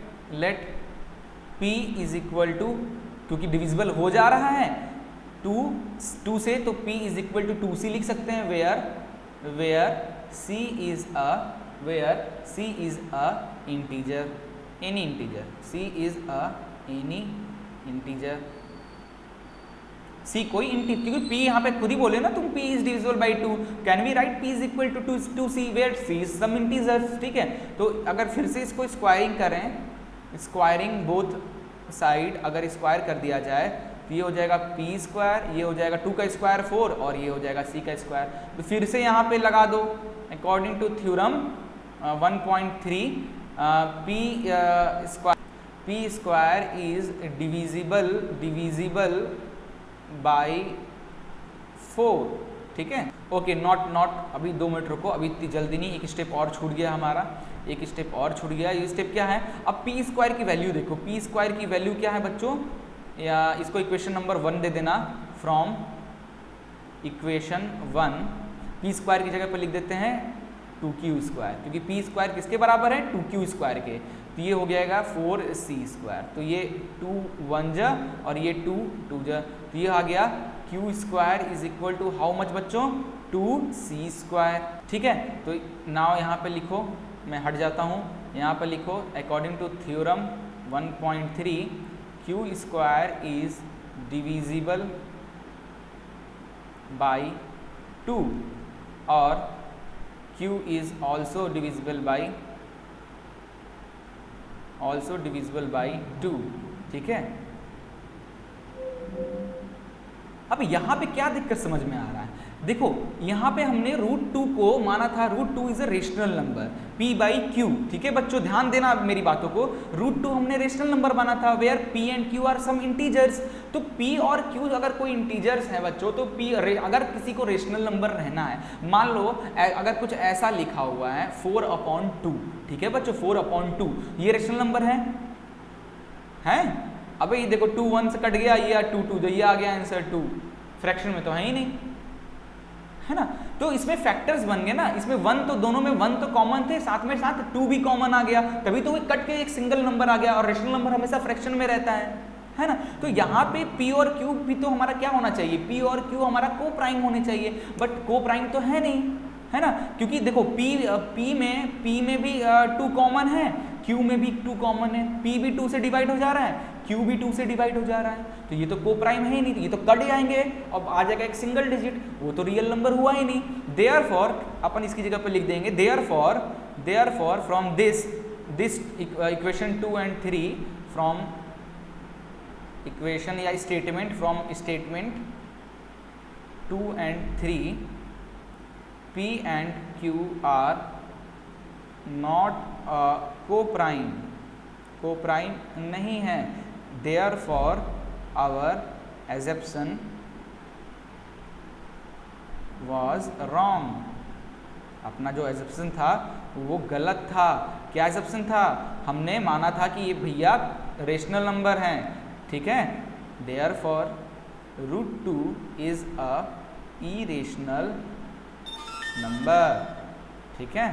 P is equal to, क्योंकि डिविजिबल हो जा रहा है 2 से, तो P is equal to 2C लिख सकते हैं, where C is a integer, any integer, C is a any integer, C कोई इंटीजर, क्योंकि P यहाँ पे खुद ही बोले ना तुम, P is divisible by 2, can we write P is equal to 2C where C is some integers, ठीक है। तो अगर फिर से इसको स्क्वायरिंग करें, स्क्वायरिंग बोथ साइड अगर स्क्वायर कर दिया जाए तो ये हो जाएगा पी स्क्वायर, ये हो जाएगा 2 का स्क्वायर 4, और ये हो जाएगा C का स्क्वायर। तो फिर से यहाँ पे लगा दो, according to theorem 1.3 P square is divisible by 4, ठीक है। ओके, नॉट अभी 2 मिनट रुको, अभी इतनी जल्दी नहीं, एक स्टेप और छूट गया हमारा, एक स्टेप और छूट गया। ये स्टेप क्या है, अब पी स्क्वायर की वैल्यू देखो, पी स्क्वायर की वैल्यू क्या है बच्चों, या इसको इक्वेशन नंबर 1 दे देना, फ्रॉम इक्वेशन 1 पी स्क्वायर की जगह पर लिख देते हैं 2q स्क्वायर, क्योंकि पी स्क्वायर किसके बराबर है, 2q स्क्वायर के, तो ये हो जाएगा 4c स्क्वायर, तो ये 2 1 जा और ये 2 2 जा, तो ये आ गया q square is equal to how much बच्चों, 2c स्क्वायर, ठीक है। तो नाउ यहाँ पे लिखो, मैं हट जाता हूँ, यहाँ पे लिखो according to theorem 1.3 q square is divisible by 2 और q is also divisible by 2, ठीक है। अब यहाँ पे क्या दिक्कत समझ में आ रहा है, देखो यहाँ पे हमने √2 को माना था, √2 is a rational number p by Q, ठीक है बच्चों, ध्यान देना मेरी बातों को, √2 हमने रेशनल नंबर माना था, where p and q are some integers, तो p और q अगर कोई इंटीजर्स है बच्चों, तो p अगर किसी को रेशनल नंबर रहना है, मान लो अगर कुछ ऐसा लिखा हुआ है 4/2, ठीक है बच्चों, 4/2 ये रेशनल नंबर है? अबे ये देखो 2 1 से कट गया, ये 2 2, जो ये आ गया आंसर 2, फ्रैक्शन में तो है ही नहीं, है ना। तो इसमें फैक्टर्स बन गए ना, इसमें 1 तो दोनों में 1 तो कॉमन थे, साथ में साथ 2 भी कॉमन आ गया, तभी तो वो कट के एक सिंगल नंबर आ गया, और रेशनल नंबर हमेशा फ्रैक्शन में रहता है ना। तो यहाँ पे p और q भी तो हमारा क्या होना चाहिए, p और q हमारा को प्राइम होने चाहिए, बट को प्राइम तो है नहीं, है ना, क्योंकि देखो p में भी 2 कॉमन है, q में भी 2 कॉमन है, p भी 2 से डिवाइड हो जा रहा है, q भी 2 से डिवाइड हो जा रहा है, तो ये तो को प्राइम है ही नहीं, तो ये तो कट जाएंगे, अब आ जाएगा एक सिंगल डिजिट, वो तो रियल नंबर हुआ ही नहीं। देयरफॉर अपन इसकी जगह पे लिख देंगे, therefore from this equation 2 and 3, from equation या statement, from statement 2 and 3 p and q are not co-prime नहीं है, therefore our assumption was wrong, अपना जो assumption था वो गलत था। क्या assumption था, हमने माना था कि ये भैया रेशनल नंबर हैं, ठीक है, therefore √2 is a irrational number, ठीक है,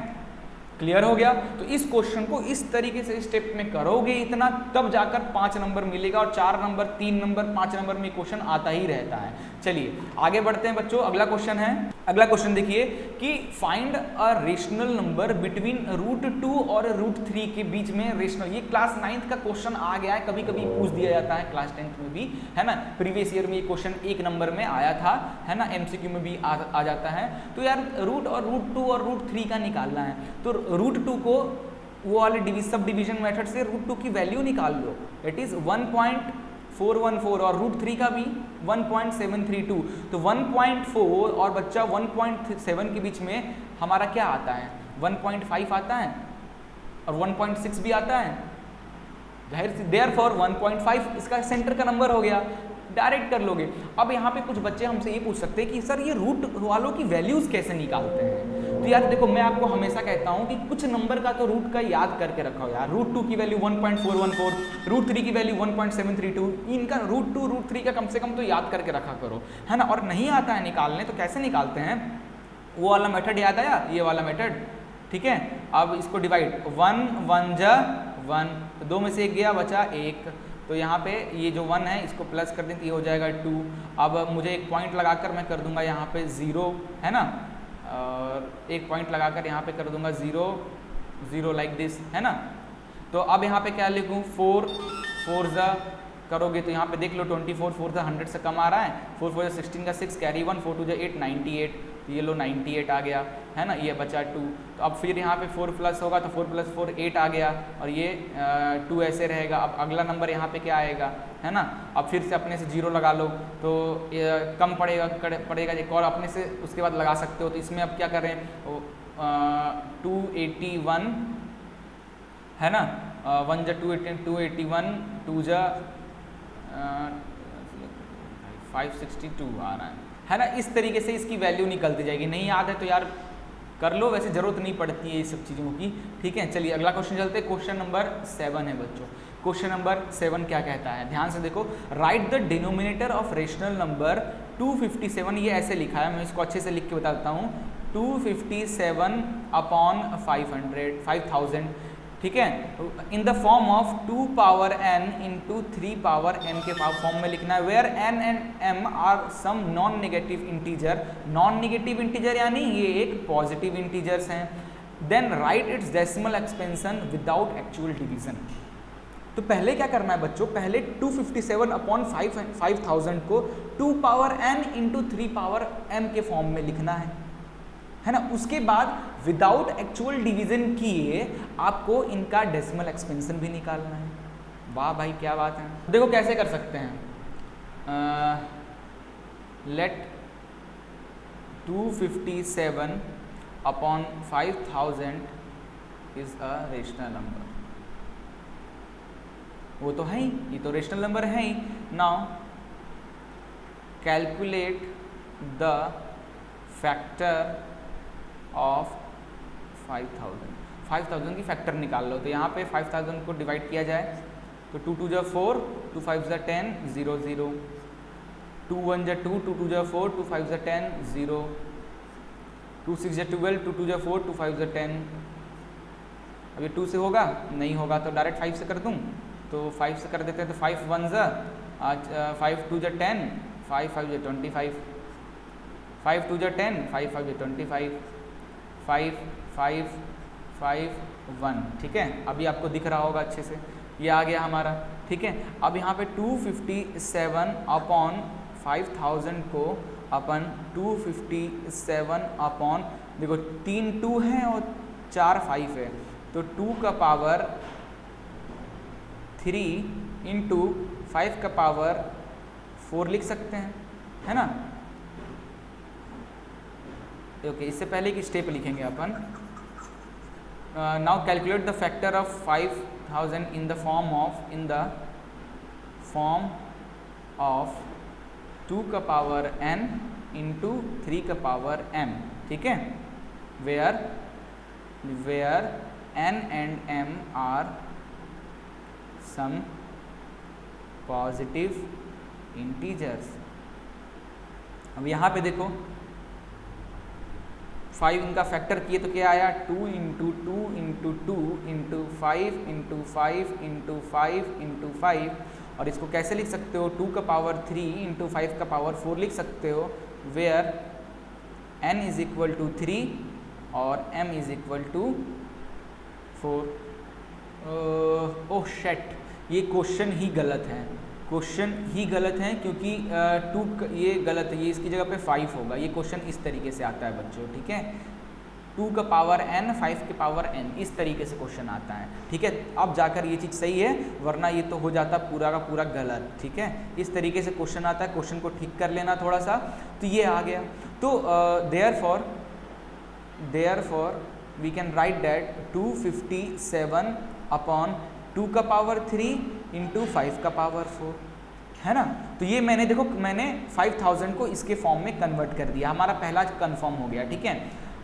क्लियर हो गया। तो इस क्वेश्चन को इस तरीके से स्टेप में करोगे इतना, तब जाकर 5 नंबर मिलेगा, और 4 नंबर 3 नंबर 5 नंबर में क्वेश्चन आता ही रहता है। चलिए आगे बढ़ते हैं बच्चों, अगला क्वेश्चन है, अगला क्वेश्चन देखिए कि find a rational number between √2 और √3 के बीच में रेशनल, ये क्लास 9th का क्वेश्चन आ गया है, कभी कभी पूछ दिया जाता है क्लास 10th में भी, है ना, प्रीवियस ईयर में ये क्वेश्चन 1 नंबर में आया था, है ना, MCQ में भी आ जाता है। तो यार √2 और √3 का निकालना है, तो √2 को वो वाले सब डिवीजन मेथड से √2 की वैल्यू निकाल लो, इट इज 1.414, और √3 का भी 1.732, तो 1.4 और बच्चा 1.7 के बीच में हमारा क्या आता है, 1.5 आता है, और 1.6 भी आता है, देयरफॉर 1.5 इसका सेंटर का नंबर हो गया, डायरेक्ट कर लोगे। अब यहाँ पे कुछ बच्चे हमसे ये पूछ सकते हैं कि सर ये रूट वालों की वैल्यूज कैसे निकालते हैं, तो यार देखो मैं आपको हमेशा कहता हूँ कि कुछ नंबर का तो रूट का याद करके रखो यार। √2 की वैल्यू 1.414, √3 की वैल्यू 1.732, इनका √2 √3 का कम से कम तो याद करके रखा करो, है ना। और नहीं आता है निकालने तो कैसे निकालते हैं, वो वाला मेथड याद आया, ये वाला मेथड, ठीक है। अब इसको डिवाइड, 1 1 जा 1, तो 2 में से 1 गया, बचा 1, तो यहाँ पे ये जो 1 है इसको प्लस कर दें तो ये हो जाएगा 2। अब मुझे एक पॉइंट लगाकर मैं कर दूंगा यहाँ पे 0, है ना, और एक पॉइंट लगाकर यहाँ पे कर दूंगा 0 0 लाइक दिस, है ना। तो अब यहाँ पे क्या लिखूँ, 4 4 जा करोगे तो यहाँ पे देख लो 24 4 जा 100 से कम आ रहा है, 4 4 जा 16 का 6 कैरी 1, 4 2 जा 8 98, तो ये लो 98 आ गया, है ना, ये बचा 2। तो अब फिर यहाँ पे 4 प्लस होगा तो 4 + 4 8 आ गया, और ये 2 ऐसे रहेगा। अब अगला नंबर यहाँ पे क्या आएगा, है ना। अब फिर से अपने से 0 लगा लो तो कम पड़ेगा एक और अपने से उसके बाद लगा सकते हो। तो इसमें अब क्या कर रहे हैं, 281, है ना, 1 जा 281, 2 जा 562 आ रहा है ना। इस तरीके से इसकी वैल्यू निकलती जाएगी। नहीं याद है तो यार कर लो, वैसे जरूरत नहीं पड़ती है ये सब चीज़ों की, ठीक है। चलिए अगला क्वेश्चन चलते हैं, क्वेश्चन नंबर 7 है बच्चों। क्वेश्चन नंबर 7 क्या कहता है, ध्यान से देखो, right the denominator of rational number 257, ये ऐसे लिखा है, मैं इसको अच्छे से लिख के बताता हूँ, 257 अपॉन 5000, ठीक है, in the form of 2 power n into 3 power n के फॉर्म में लिखना है, where n and m are some non negative integer. Non negative integer यानी ये एक पॉजिटिव इंटीजर्स हैं। Then write its decimal expansion without actual division. तो पहले क्या करना है बच्चों, पहले 257 अपॉन 5000 को 2 power n into 3 power m के फॉर्म में लिखना है ना। उसके बाद विदाउट एक्चुअल डिवीजन किए आपको इनका डेसिमल एक्सपेंशन भी निकालना है। वाह भाई क्या बात है। देखो कैसे कर सकते हैं, let 257 upon 5000 is a rational number. वो तो है ही, ये तो रेशनल नंबर है ही। Now calculate the factor of 5000 की फैक्टर निकाल लो। तो यहाँ पे 5000 को डिवाइड किया जाए तो 2 2 जा 4, 2 5 जा 10, 0 0, 2 1 जा 2, 2 2 जा 4, 2 5 जा 10, 0, 2 6 जा 12, 2 2 जा 4, 2 5 जा 10। अब ये 2 से होगा, नहीं होगा तो डायरेक्ट 5 से कर दूँ, तो 5 से कर देते हैं। तो 5 1 जा 5 2 जा 10, 5 5 जा 25, 5 2 जा 10, 5 5 जा 25, 5 5 5 1, ठीक है। अभी आपको दिख रहा होगा अच्छे से, ये आ गया हमारा, ठीक है। अब यहाँ पे 257 अपॉन 5000 को अपन 257 अपॉन, देखो 3 2 हैं और 4 5 है, तो 2 का पावर 3 इंटू 5 का पावर 4 लिख सकते हैं, है ना। ओके, इससे पहले एक स्टेप लिखेंगे अपन। Now calculate the factor of 5000 in the form of 2 का पावर n इंटू 3 का पावर m, ठीक है, where n and m are some positive integers. अब यहाँ पे देखो 5 इनका फैक्टर किए तो क्या आया, 2 into 2 into 2 into 5 into 5 into 5 into 5, और इसको कैसे लिख सकते हो, 2 का पावर 3 इंटू 5 का पावर 4 लिख सकते हो, where n is equal to 3 और m is equal to 4। Oh shit, ये क्वेश्चन ही गलत है, क्वेश्चन ही गलत है, क्योंकि 2 ये गलत है, ये इसकी जगह पे 5 होगा। ये क्वेश्चन इस तरीके से आता है बच्चों, ठीक है, 2 का पावर n 5 के पावर n, इस तरीके से क्वेश्चन आता है, ठीक है। अब जाकर ये चीज़ सही है, वरना ये तो हो जाता पूरा का पूरा गलत, ठीक है। इस तरीके से क्वेश्चन आता है, क्वेश्चन को ठीक कर लेना थोड़ा सा, तो ये आ गया। तो therefore we can write that 257 upon 2 का पावर 3 इंटू 5 का पावर 4, है ना। तो ये मैंने 5000 को इसके फॉर्म में कन्वर्ट कर दिया, हमारा पहला कंफर्म हो गया, ठीक है।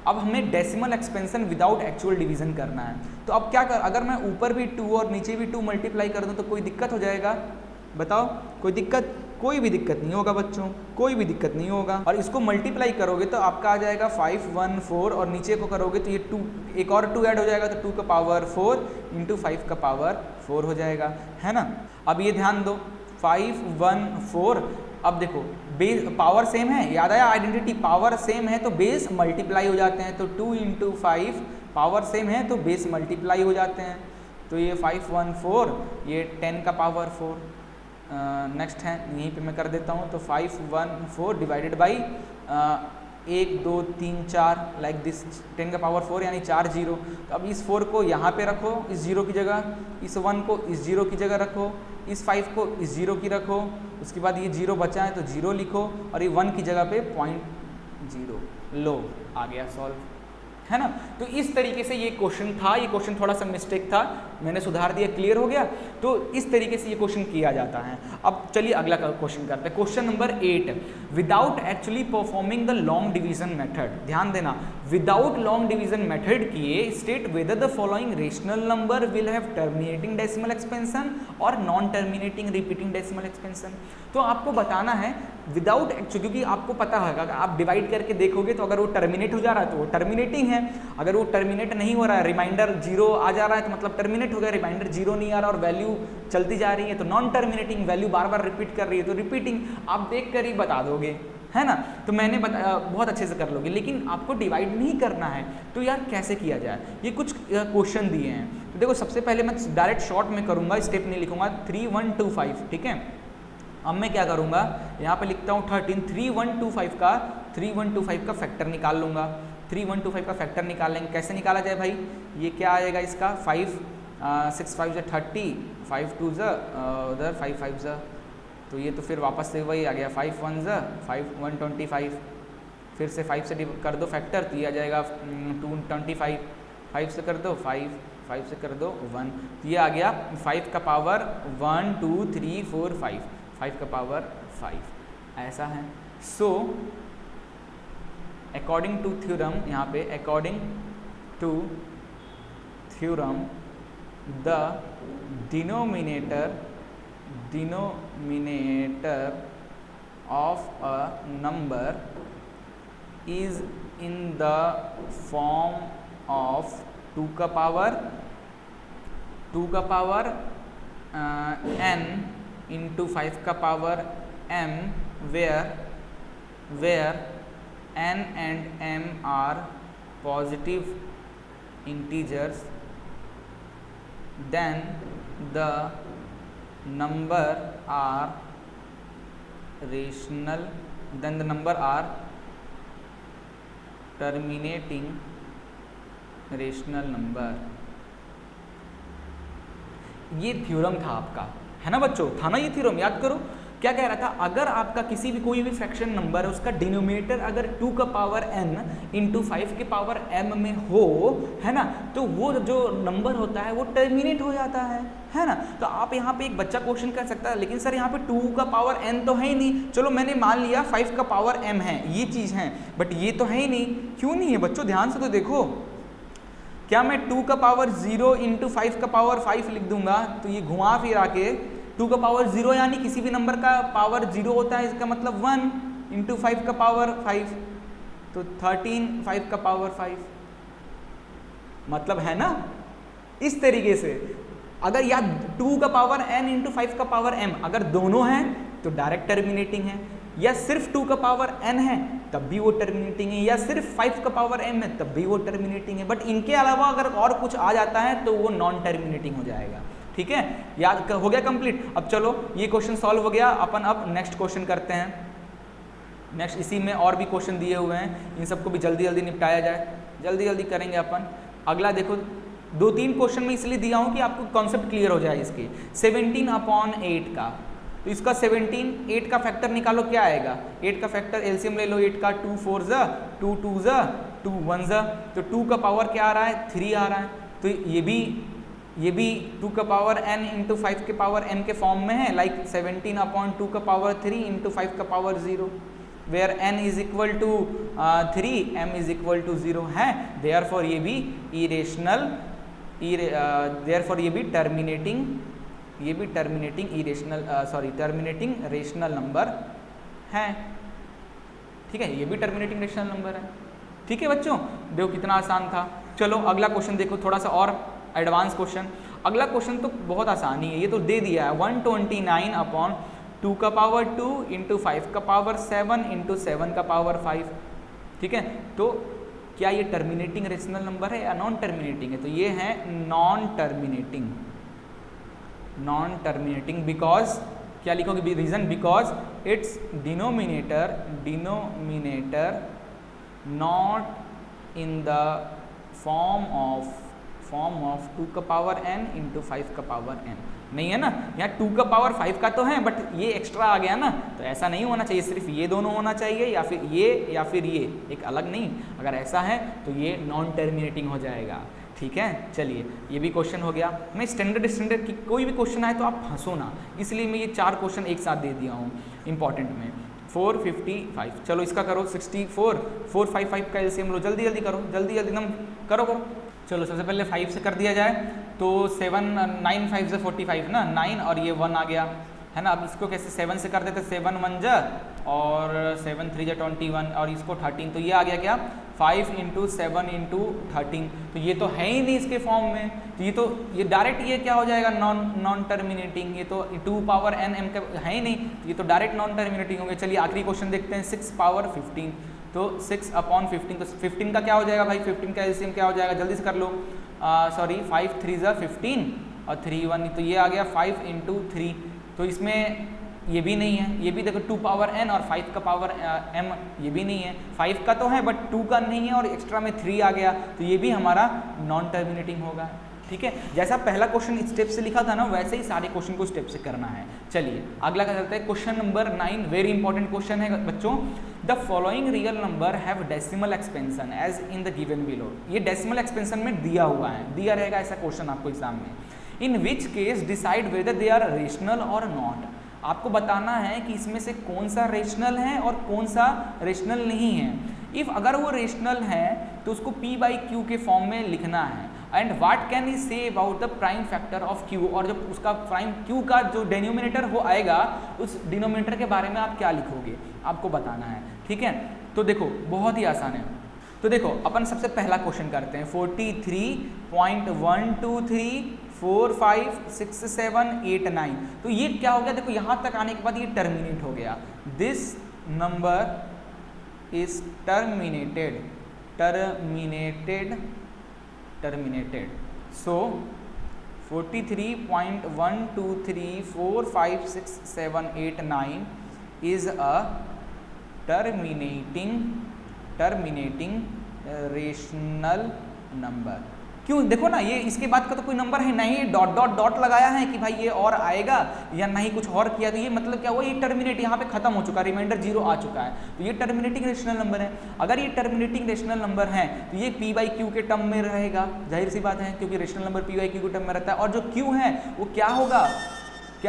अब हमें decimal expansion without actual division करना है। तो अब क्या कर, अगर मैं ऊपर भी 2 और नीचे भी 2 मल्टीप्लाई कर दूं तो कोई दिक्कत हो जाएगा? बताओ, कोई दिक्कत? कोई भी दिक्कत नहीं होगा बच्चों, कोई भी दिक्कत नहीं होगा। और इसको मल्टीप्लाई करोगे तो आपका आ जाएगा 5 1 4, और नीचे को करोगे तो ये 2, एक और 2 ऐड हो जाएगा तो 2 का पावर 4 इंटू 5 का पावर 4 हो जाएगा, है ना। अब ये ध्यान दो, 5 1 4, अब देखो बेस पावर सेम है, याद आया आइडेंटिटी, पावर सेम है तो बेस मल्टीप्लाई हो जाते हैं। तो 2 इंटू 5, पावर सेम है तो बेस मल्टीप्लाई हो जाते हैं। तो ये 5 1 4, ये 10 का पावर 4। नेक्स्ट है, यहीं पे मैं कर देता हूँ। तो 5 1 4 डिवाइडेड बाई 1 2 3 4 लाइक दिस, 10 का पावर 4 यानी 4 0। तो अब इस 4 को यहाँ पे रखो इस 0 की जगह, इस 1 को इस 0 की जगह रखो, इस 5 को इस 0 की रखो, उसके बाद ये 0 बचा है तो 0 लिखो, और ये 1 की जगह पे 0.0, लो आ गया सॉल्व, है ना। तो इस तरीके से ये क्वेश्चन था, ये क्वेश्चन थोड़ा सा मिस्टेक था, मैंने सुधार दिया, क्लियर हो गया। तो इस तरीके से ये क्वेश्चन किया जाता है। अब चलिए अगला क्वेश्चन करते हैं, question number 8। Without actually performing the long division method, ध्यान देना, विदाउट लॉन्ग डिवीजन मेथड किए state whether the following rational number will have terminating decimal expansion और non terminating repeating decimal expansion. तो आपको बताना है विदाउट एक्चुअली, क्योंकि आपको पता है अगर आप डिवाइड करके देखोगे तो अगर वो टर्मिनेट हो जा रहा है तो वो टर्मिनेटिंग है, अगर वो टर्मिनेट नहीं हो रहा है, रिमाइंडर 0 आ जा रहा है तो मतलब टर्मिनेट हो गया, रिमाइंडर 0 नहीं आ रहा और वैल्यू चलती जा रही है तो नॉन टर्मिनेटिंग, वैल्यू बार बार रिपीट कर रही है तो रिपीटिंग। आप देख कर ही बता दोगे, है ना। तो मैंने बहुत अच्छे से कर लोगे, लेकिन आपको डिवाइड नहीं करना है। तो यार कैसे किया जाए, ये कुछ क्वेश्चन दिए हैं। तो देखो सबसे पहले मैं डायरेक्ट शॉर्ट में करूंगा, स्टेप नहीं लिखूंगा, 3 1 2 5, ठीक है। अब मैं क्या करूंगा, यहाँ पे लिखता हूँ 13, 3 1 2 5 का फैक्टर निकाल लूंगा। 3 1 2 5 का फैक्टर निकाल लेंगे, कैसे निकाला जाए भाई, ये क्या आएगा इसका 5 6 5 30, 5 2 उधर 5 5 तो ये तो फिर वापस से वही आ गया, 5 1 5 125, फिर से 5 से कर दो फैक्टर तो ये आ जाएगा 225, 5 से कर दो 5 से कर दो 1, तो ये आ गया 5 का पावर 1 2 3 4 5 का पावर 5, ऐसा है। सो अकॉर्डिंग टू थ्योरम, यहाँ पे according to theorem the denominator of a number is in the form of 2 का पावर n into 5 का power m, where n and m are positive integers, then the number are rational, then the number are terminating rational number। ये थ्योरम था आपका, है ना बच्चों, था ना ये थ्योरम, याद करो क्या कह रहा था। अगर आपका किसी भी कोई भी फ्रैक्शन नंबर है उसका डिनोमिनेटर अगर 2 का पावर n इंटू 5 के पावर m में हो, है ना, तो वो जो नंबर होता है वो टर्मिनेट हो जाता है ना। तो आप यहाँ पे एक बच्चा क्वेश्चन कर सकता है, लेकिन सर यहाँ पे 2 का पावर n तो है ही नहीं, चलो मैंने मान लिया 5 का पावर m है, ये चीज़ है, बट ये तो है ही नहीं। क्यों नहीं है बच्चों, ध्यान से तो देखो, क्या मैं 2 का पावर 0 इंटू 5 का पावर 5 लिख दूंगा तो ये घुमा फिरा के 2 का पावर 0 यानी किसी भी नंबर का पावर 0 होता है, इसका मतलब 1 इंटू 5 का पावर 5, तो 13 5 का पावर 5, मतलब है ना। इस तरीके से अगर या 2 का पावर n इंटू 5 का पावर m अगर दोनों हैं तो डायरेक्ट टर्मिनेटिंग है, या सिर्फ 2 का पावर n है तब भी वो टर्मिनेटिंग है, या सिर्फ 5 का पावर m है तब भी वो टर्मिनेटिंग है, बट इनके अलावा अगर और कुछ आ जाता है तो वो नॉन टर्मिनेटिंग हो जाएगा। ठीक है, याद हो गया कंप्लीट। अब चलो ये क्वेश्चन सॉल्व हो गया, अपन अब नेक्स्ट क्वेश्चन करते हैं। नेक्स्ट इसी में और भी क्वेश्चन दिए हुए हैं, इन सबको भी जल्दी जल्दी निपटाया जाए, जल्दी जल्दी करेंगे अपन। अगला देखो 2-3 क्वेश्चन में इसलिए दिया हूँ कि आपको कॉन्सेप्ट क्लियर हो जाए इसके। 17/8 का, तो इसका 17, 8 का फैक्टर निकालो, क्या आएगा 8 का फैक्टर, एलसीएम ले लो 8 का, 2 4 ज़ा 2 2 ज़ा 2 1 ज़ा, तो 2 का पावर क्या आ रहा है 3 आ रहा है, तो ये भी 2 का पावर n इंटू 5 के पावर n के फॉर्म में है, लाइक 17/2 का पावर 3 इंटू 5 का पावर 0, वेयर n is equal to 3, m is equal to 0 है, देयरफॉर ये भी इरेशनल, देयरफॉर ये भी टर्मिनेटिंग रेशनल नंबर है। ठीक है, ये भी टर्मिनेटिंग रेशनल नंबर है। ठीक है बच्चों, देखो कितना आसान था। चलो अगला क्वेश्चन देखो, थोड़ा सा और एडवांस क्वेश्चन। अगला क्वेश्चन तो बहुत आसानी है, ये तो दे दिया है 129 अपॉन 2 का पावर 2 इंटू 5 का पावर 7 इंटू 7 का पावर 5। ठीक है, तो क्या ये टर्मिनेटिंग रेशनल नंबर है या नॉन टर्मिनेटिंग है? तो ये है नॉन टर्मिनेटिंग बिकॉज, क्या लिखोगे reason? Because its denominator not in the form of 2 का पावर n इंटू 5 का पावर n। नहीं है ना, यहाँ 2 का पावर 5 का तो है, बट ये एक्स्ट्रा आ गया ना, तो ऐसा नहीं होना चाहिए। सिर्फ ये दोनों होना चाहिए, या फिर ये एक अलग नहीं। अगर ऐसा है तो ये नॉन टर्मिनेटिंग हो जाएगा। ठीक है, चलिए ये भी क्वेश्चन हो गया। मैं स्टैंडर्ड की कोई भी क्वेश्चन आए तो आप हंसो ना, इसलिए मैं ये 4 क्वेश्चन एक साथ दे दिया हूँ इंपॉर्टेंट में। 455, चलो इसका करो 64, 455 का एलसीएम लो, जल्दी करो, जल्दी एकदम करो। चलो सबसे पहले 5 से कर दिया जाए, तो 7 9 5 से 45 ना, 9 और ये 1 आ गया है ना। अब इसको कैसे 7 से कर देते, 7 1 जा और 7 3 जा 21 और इसको 13, तो ये आ गया क्या 5 इंटू 7 इंटू 13। तो ये तो है ही नहीं इसके फॉर्म में, तो ये डायरेक्ट ये क्या हो जाएगा नॉन टर्मिनेटिंग। ये तो 2 पावर n m का है ही नहीं, ये तो डायरेक्ट नॉन टर्मिनेटिंग होंगे। चलिए आखिरी क्वेश्चन देखते हैं, 6 पावर 15, तो 6 अपॉन 15, तो 15 का क्या हो जाएगा भाई, 15 का एलसीएम क्या हो जाएगा, जल्दी से कर लो। सॉरी 5 3 जा 15 और 3 1, तो ये आ गया 5 इंटू 3। तो इसमें ये भी नहीं है, ये भी देखो 2 पावर n और 5 का पावर m, ये भी नहीं है। 5 का तो है बट 2 का नहीं है और एक्स्ट्रा में 3 आ गया, तो ये भी हमारा नॉन टर्मिनेटिंग होगा। ठीक है, जैसा पहला क्वेश्चन स्टेप से लिखा था ना, वैसे ही सारे क्वेश्चन को स्टेप से करना है। चलिए अगला क्या करते हैं, question number 9, very important question है बच्चों। The following real number have decimal expansion as in the given below. ये डेसिमल एक्सपेंशन में दिया हुआ है, दिया रहेगा ऐसा क्वेश्चन आपको एग्जाम में। In which case decide whether they are rational और नॉट। आपको बताना है कि इसमें से कौन सा रेशनल है और कौन सा रेशनल नहीं है। इफ अगर वो रेशनल है तो उसको p बाई क्यू के फॉर्म में लिखना है। And what can you say about the prime factor of q, और जब उसका प्राइम q का जो डिनोमिनेटर वो आएगा, उस डिनोमिनेटर के बारे में आप क्या लिखोगे, आपको बताना है। ठीक है, तो देखो बहुत ही आसान है। तो देखो अपन सबसे पहला क्वेश्चन करते हैं, 43.123 4 5 6 7 8 9। तो ये क्या हो गया, देखो यहाँ तक आने के बाद ये टर्मिनेट हो गया। This number is terminated. So 43.123 4 5 6 7 8 9 is a terminating rational number. क्यों, देखो ना, ये इसके बाद का तो कोई नंबर है नहीं, डॉट लगाया है कि भाई ये और आएगा या नहीं, कुछ और किया, तो ये मतलब क्या हुआ, ये टर्मिनेट यहाँ पे खत्म हो चुका, रिमाइंडर 0 आ चुका है, तो ये टर्मिनेटिंग रेशनल नंबर है। अगर ये टर्मिनेटिंग रेशनल नंबर है तो ये p बाई क्यू के टर्म में रहेगा, जाहिर सी बात है, क्योंकि rational number p by Q के टर्म में रहता है। और जो q है वो क्या होगा q,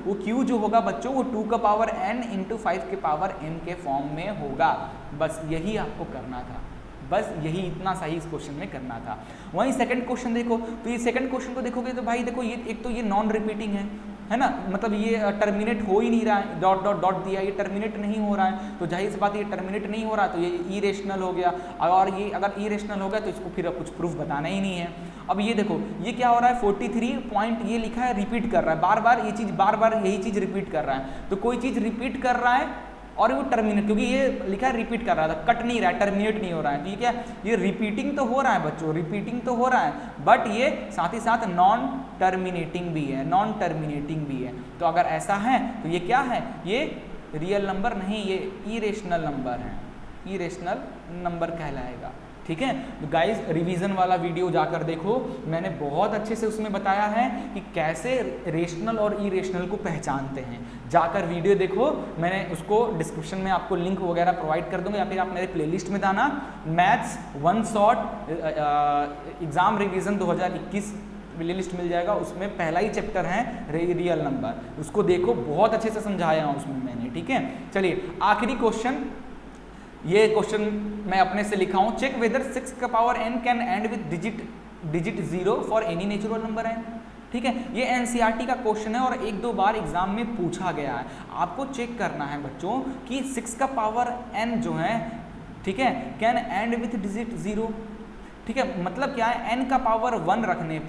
वो q जो होगा बच्चों वो 2 का पावर n इंटू 5 के पावर m के फॉर्म में होगा। बस यही आपको करना था, बस यही इतना सही इस क्वेश्चन में करना था। वहीं सेकंड क्वेश्चन देखो, तो ये सेकंड क्वेश्चन को देखोगे तो भाई देखो, ये एक तो ये नॉन रिपीटिंग है ना, मतलब ये टर्मिनेट हो ही नहीं रहा है, डॉट दिया, ये टर्मिनेट नहीं हो रहा है, तो जाहिर सी बात ये टर्मिनेट नहीं हो रहा, तो ये इरेशनल हो गया। और ये अगर इरेशनल हो गया तो इसको फिर कुछ प्रूफ बताना ही नहीं है। अब ये देखो ये क्या हो रहा है, 43 पॉइंट ये लिखा है, रिपीट कर रहा है, बार बार ये चीज़, बार बार यही चीज़ रिपीट कर रहा है। तो कोई चीज़ रिपीट कर रहा है और वो टर्मिनेट, क्योंकि ये लिखा है रिपीट कर रहा था, कट नहीं रहा है, टर्मिनेट नहीं हो रहा है, ठीक है। ये रिपीटिंग तो हो रहा है बच्चों, रिपीटिंग तो हो रहा है, बट ये साथ ही साथ नॉन टर्मिनेटिंग भी है। तो अगर ऐसा है तो ये क्या है, ये रियल नंबर नहीं, ये इरेशनल नंबर है, इरेशनल नंबर कहलाएगा। ठीक है, तो गाइज रिवीजन वाला वीडियो जाकर देखो, मैंने बहुत अच्छे से उसमें बताया है कि कैसे रेशनल और इरेशनल को पहचानते हैं। जाकर वीडियो देखो, मैंने उसको डिस्क्रिप्शन में आपको लिंक वगैरह प्रोवाइड कर दूंगा, या फिर आप मेरे प्लेलिस्ट में जाना, maths one shot exam revision 2021 playlist मिल जाएगा, उसमें पहला ही चैप्टर है रियल नंबर, उसको देखो, बहुत अच्छे से समझाया हूँ उसमें मैंने, ठीक है। चलिए आखिरी क्वेश्चन, ये क्वेश्चन मैं अपने से लिखा हूँ, चेक वेदर 6 का power n can and with digit 0 for any natural number n। ठीक है, ये एनसीईआरटी का क्वेश्चन है और एक दो बार एग्जाम में पूछा गया है। आपको चेक करना है बच्चों कि 6 का पावर n जो है, ठीक है, कैन एंड विथ डिजिट 0। ठीक है, मतलब क्या है, n का पावर 1 रखने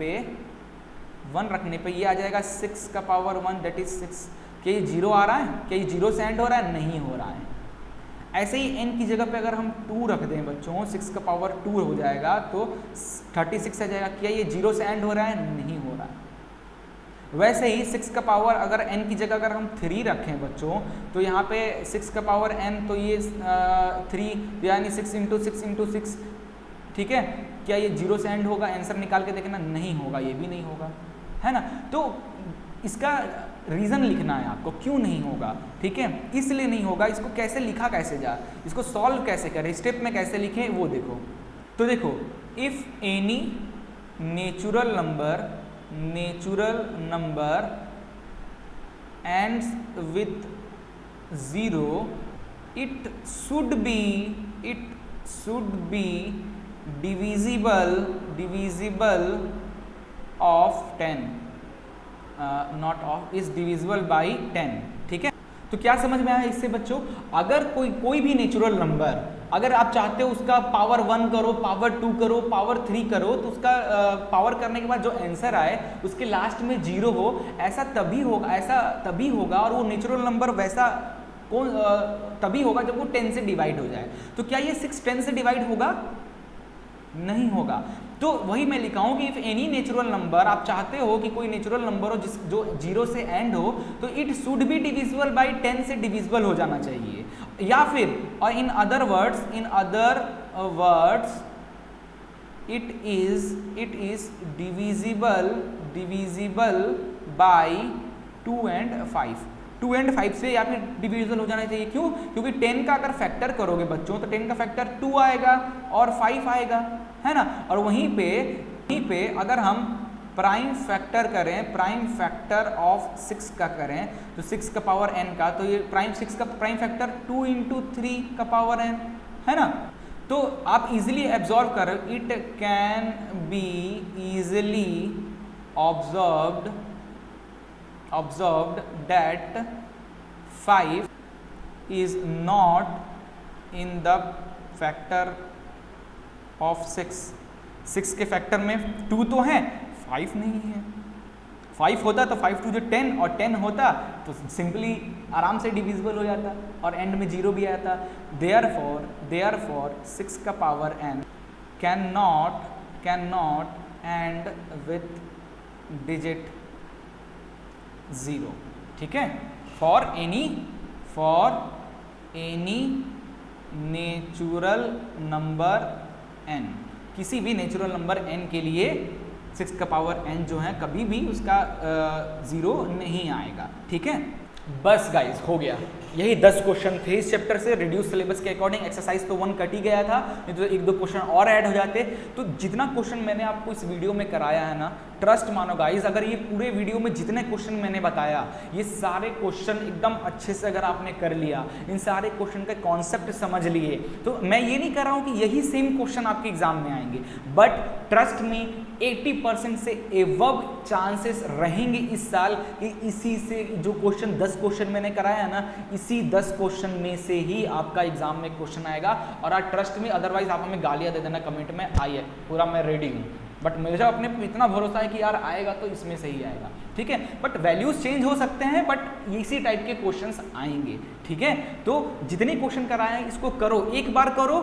पे ये आ जाएगा 6 का पावर 1 दैट इज 6। क्या ये 0 आ रहा है? क्या ये 0 से एंड हो रहा है? नहीं हो रहा है। ऐसे ही n की जगह पे अगर हम 2 रख दें बच्चों, 6 का पावर 2 हो जाएगा तो 36 आ जाएगा। क्या ये 0 से एंड हो रहा है? नहीं हो रहा है। वैसे ही 6 का पावर अगर n की जगह अगर हम 3 रखें बच्चों, तो यहाँ पे 6 का पावर n, तो ये 3 यानी 6 इंटू 6, ठीक है। क्या ये 0 से एंड होगा? आंसर निकाल के देखना, नहीं होगा, ये भी नहीं होगा, है ना। तो इसका रीज़न लिखना है आपको, क्यों नहीं होगा, ठीक है, इसलिए नहीं होगा। इसको कैसे लिखा कैसे जा, इसको सॉल्व कैसे करें, स्टेप में कैसे लिखें वो देखो। तो देखो, if any natural number ends with 0, it should be divisible of 10, not of, is divisible by 10। ठीक है, तो क्या समझ में आया इससे बच्चों? अगर कोई भी नेचुरल नंबर अगर आप चाहते हो उसका पावर 1 करो, पावर 2 करो, पावर 3 करो, तो उसका पावर करने के बाद जो आंसर आए उसके लास्ट में 0 हो, ऐसा तभी होगा और वो नेचुरल नंबर वैसा तभी होगा जब वो 10 से डिवाइड हो जाए। तो क्या ये 6 10 से डिवाइड होगा? नहीं होगा। तो वही मैं लिखा हूं कि इफ एनी नेचुरल नंबर, आप चाहते हो कि कोई नेचुरल नंबर हो जो 0 से एंड हो, तो it should be divisible by 10 से डिविजिबल हो जाना चाहिए, या फिर और in other words it is divisible bye 2 and 5। 2 and 5 से या फिर डिविजिबल हो जाना चाहिए। क्यों? क्योंकि 10 का अगर फैक्टर करोगे बच्चों तो 10 का फैक्टर 2 आएगा और 5 आएगा, है ना। और वहीं पे अगर हम प्राइम फैक्टर करें, प्राइम फैक्टर ऑफ 6 का करें, तो 6 का पावर n का, तो ये 6 का प्राइम फैक्टर 2 into 3 का पावर n, है ना। तो आप इजीली एब्जॉर्व करो, it can be easily observed that 5 is not in the factor of 6। 6 के फैक्टर में 2 तो है, 5 नहीं है। 5 होता तो 5 2 जो 10 और 10 होता तो सिंपली आराम से डिविजिबल हो जाता और एंड में 0 भी आता। देयरफॉर 6 का power n can not and with digit 0। ठीक है, for any natural number n, किसी भी नेचुरल नंबर n के लिए 6 का पावर n जो है कभी भी उसका 0 नहीं आएगा। ठीक है, बस गाइस हो गया, यही 10 क्वेश्चन थे इस चैप्टर से। रिड्यूस सिलेबस के अकॉर्डिंग एक्सरसाइज तो 1 कट ही गया था, नहीं तो 1-2 क्वेश्चन और ऐड हो जाते। तो जितना क्वेश्चन मैंने आपको इस वीडियो में कराया है ना, ट्रस्ट मानो गाइस, अगर ये पूरे वीडियो में जितने क्वेश्चन मैंने बताया, ये सारे क्वेश्चन एकदम अच्छे से अगर आपने कर लिया, इन सारे क्वेश्चन का कॉन्सेप्ट समझ लिए, तो मैं ये नहीं कर रहा हूँ कि यही सेम क्वेश्चन आपके एग्जाम में आएंगे, बट ट्रस्ट मी 80% से एवब चांसेस रहेंगे इस साल कि इसी से जो क्वेश्चन 10 क्वेश्चन मैंने कराया है ना, इसी 10 क्वेश्चन में से ही आपका एग्जाम में क्वेश्चन आएगा। और आप ट्रस्ट में, अदरवाइज आप हमें गालियां दे देना कमेंट में, आइए पूरा मैं रेडी हूँ, बट मुझे अपने पे इतना भरोसा है कि यार आएगा तो इसमें से ही आएगा। ठीक है, बट वैल्यूज चेंज हो सकते हैं, बट इसी टाइप के क्वेश्चंस आएंगे। ठीक है, तो जितने क्वेश्चन कराए हैं इसको करो, एक बार करो,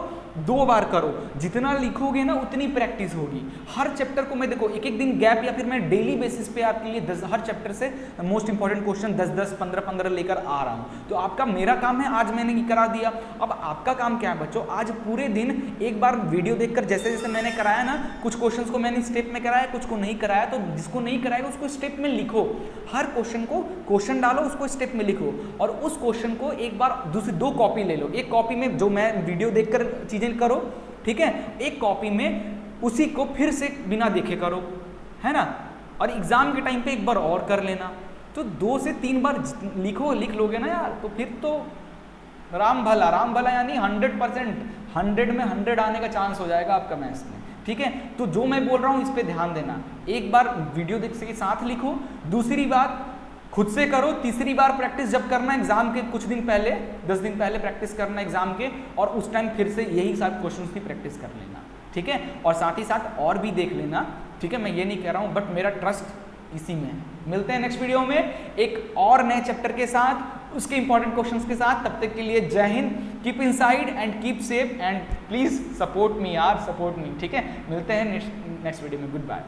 2 बार करो, जितना लिखोगे ना उतनी प्रैक्टिस होगी। हर चैप्टर को मैं देखो एक दिन गैप या फिर मैं डेली बेसिस पे आपके लिए हर चैप्टर से मोस्ट इंपॉर्टेंट क्वेश्चन 10-10, 15-15 लेकर आ रहा हूँ। तो आपका, मेरा काम है आज मैंने करा दिया, अब आपका काम क्या है बच्चों, आज पूरे दिन एक बार वीडियो देखकर जैसे जैसे मैंने कराया ना, कुछ क्वेश्चन को मैंने स्टेप में कराया, कुछ को नहीं कराया, तो जिसको नहीं कराएगा उसको स्टेप में लिखो। हर क्वेश्चन को क्वेश्चन डालो, उसको स्टेप में लिखो, और उस क्वेश्चन को एक बार 2 कॉपी ले लो। एक कॉपी में जो मैं वीडियो देखकर चीजें करो, ठीक है, एक कॉपी में उसी को फिर से बिना देखे करो, है ना। और एग्जाम के टाइम पे एक बार और कर लेना। तो 2 से 3 बार लिख लोगे ना यार, तो फिर तो राम भला यानी 100%, 100 में 100 आने का चांस हो जाएगा आपका मैथ्स में, ठीक है। तो जो मैं बोल रहा हूँ इस पे ध्यान देना, एक बार वीडियो देख के साथ लिखो, दूसरी बात खुद से करो, तीसरी बार प्रैक्टिस जब करना एग्जाम के कुछ दिन पहले, 10 दिन पहले प्रैक्टिस करना एग्जाम के, और उस टाइम फिर से यही सारे क्वेश्चंस की प्रैक्टिस कर लेना, ठीक है। और साथ ही साथ और भी देख लेना, ठीक है। मैं ये नहीं कह रहा हूँ, बट मेरा ट्रस्ट इसी में है। मिलते हैं नेक्स्ट वीडियो में एक और नए चैप्टर के साथ, उसके इंपॉर्टेंट क्वेश्चंस के साथ। तब तक के लिए जय Hind, keep inside and keep safe and please support me यार, सपोर्ट मी, ठीक है। मिलते हैं नेक्स्ट वीडियो में, गुड बाय।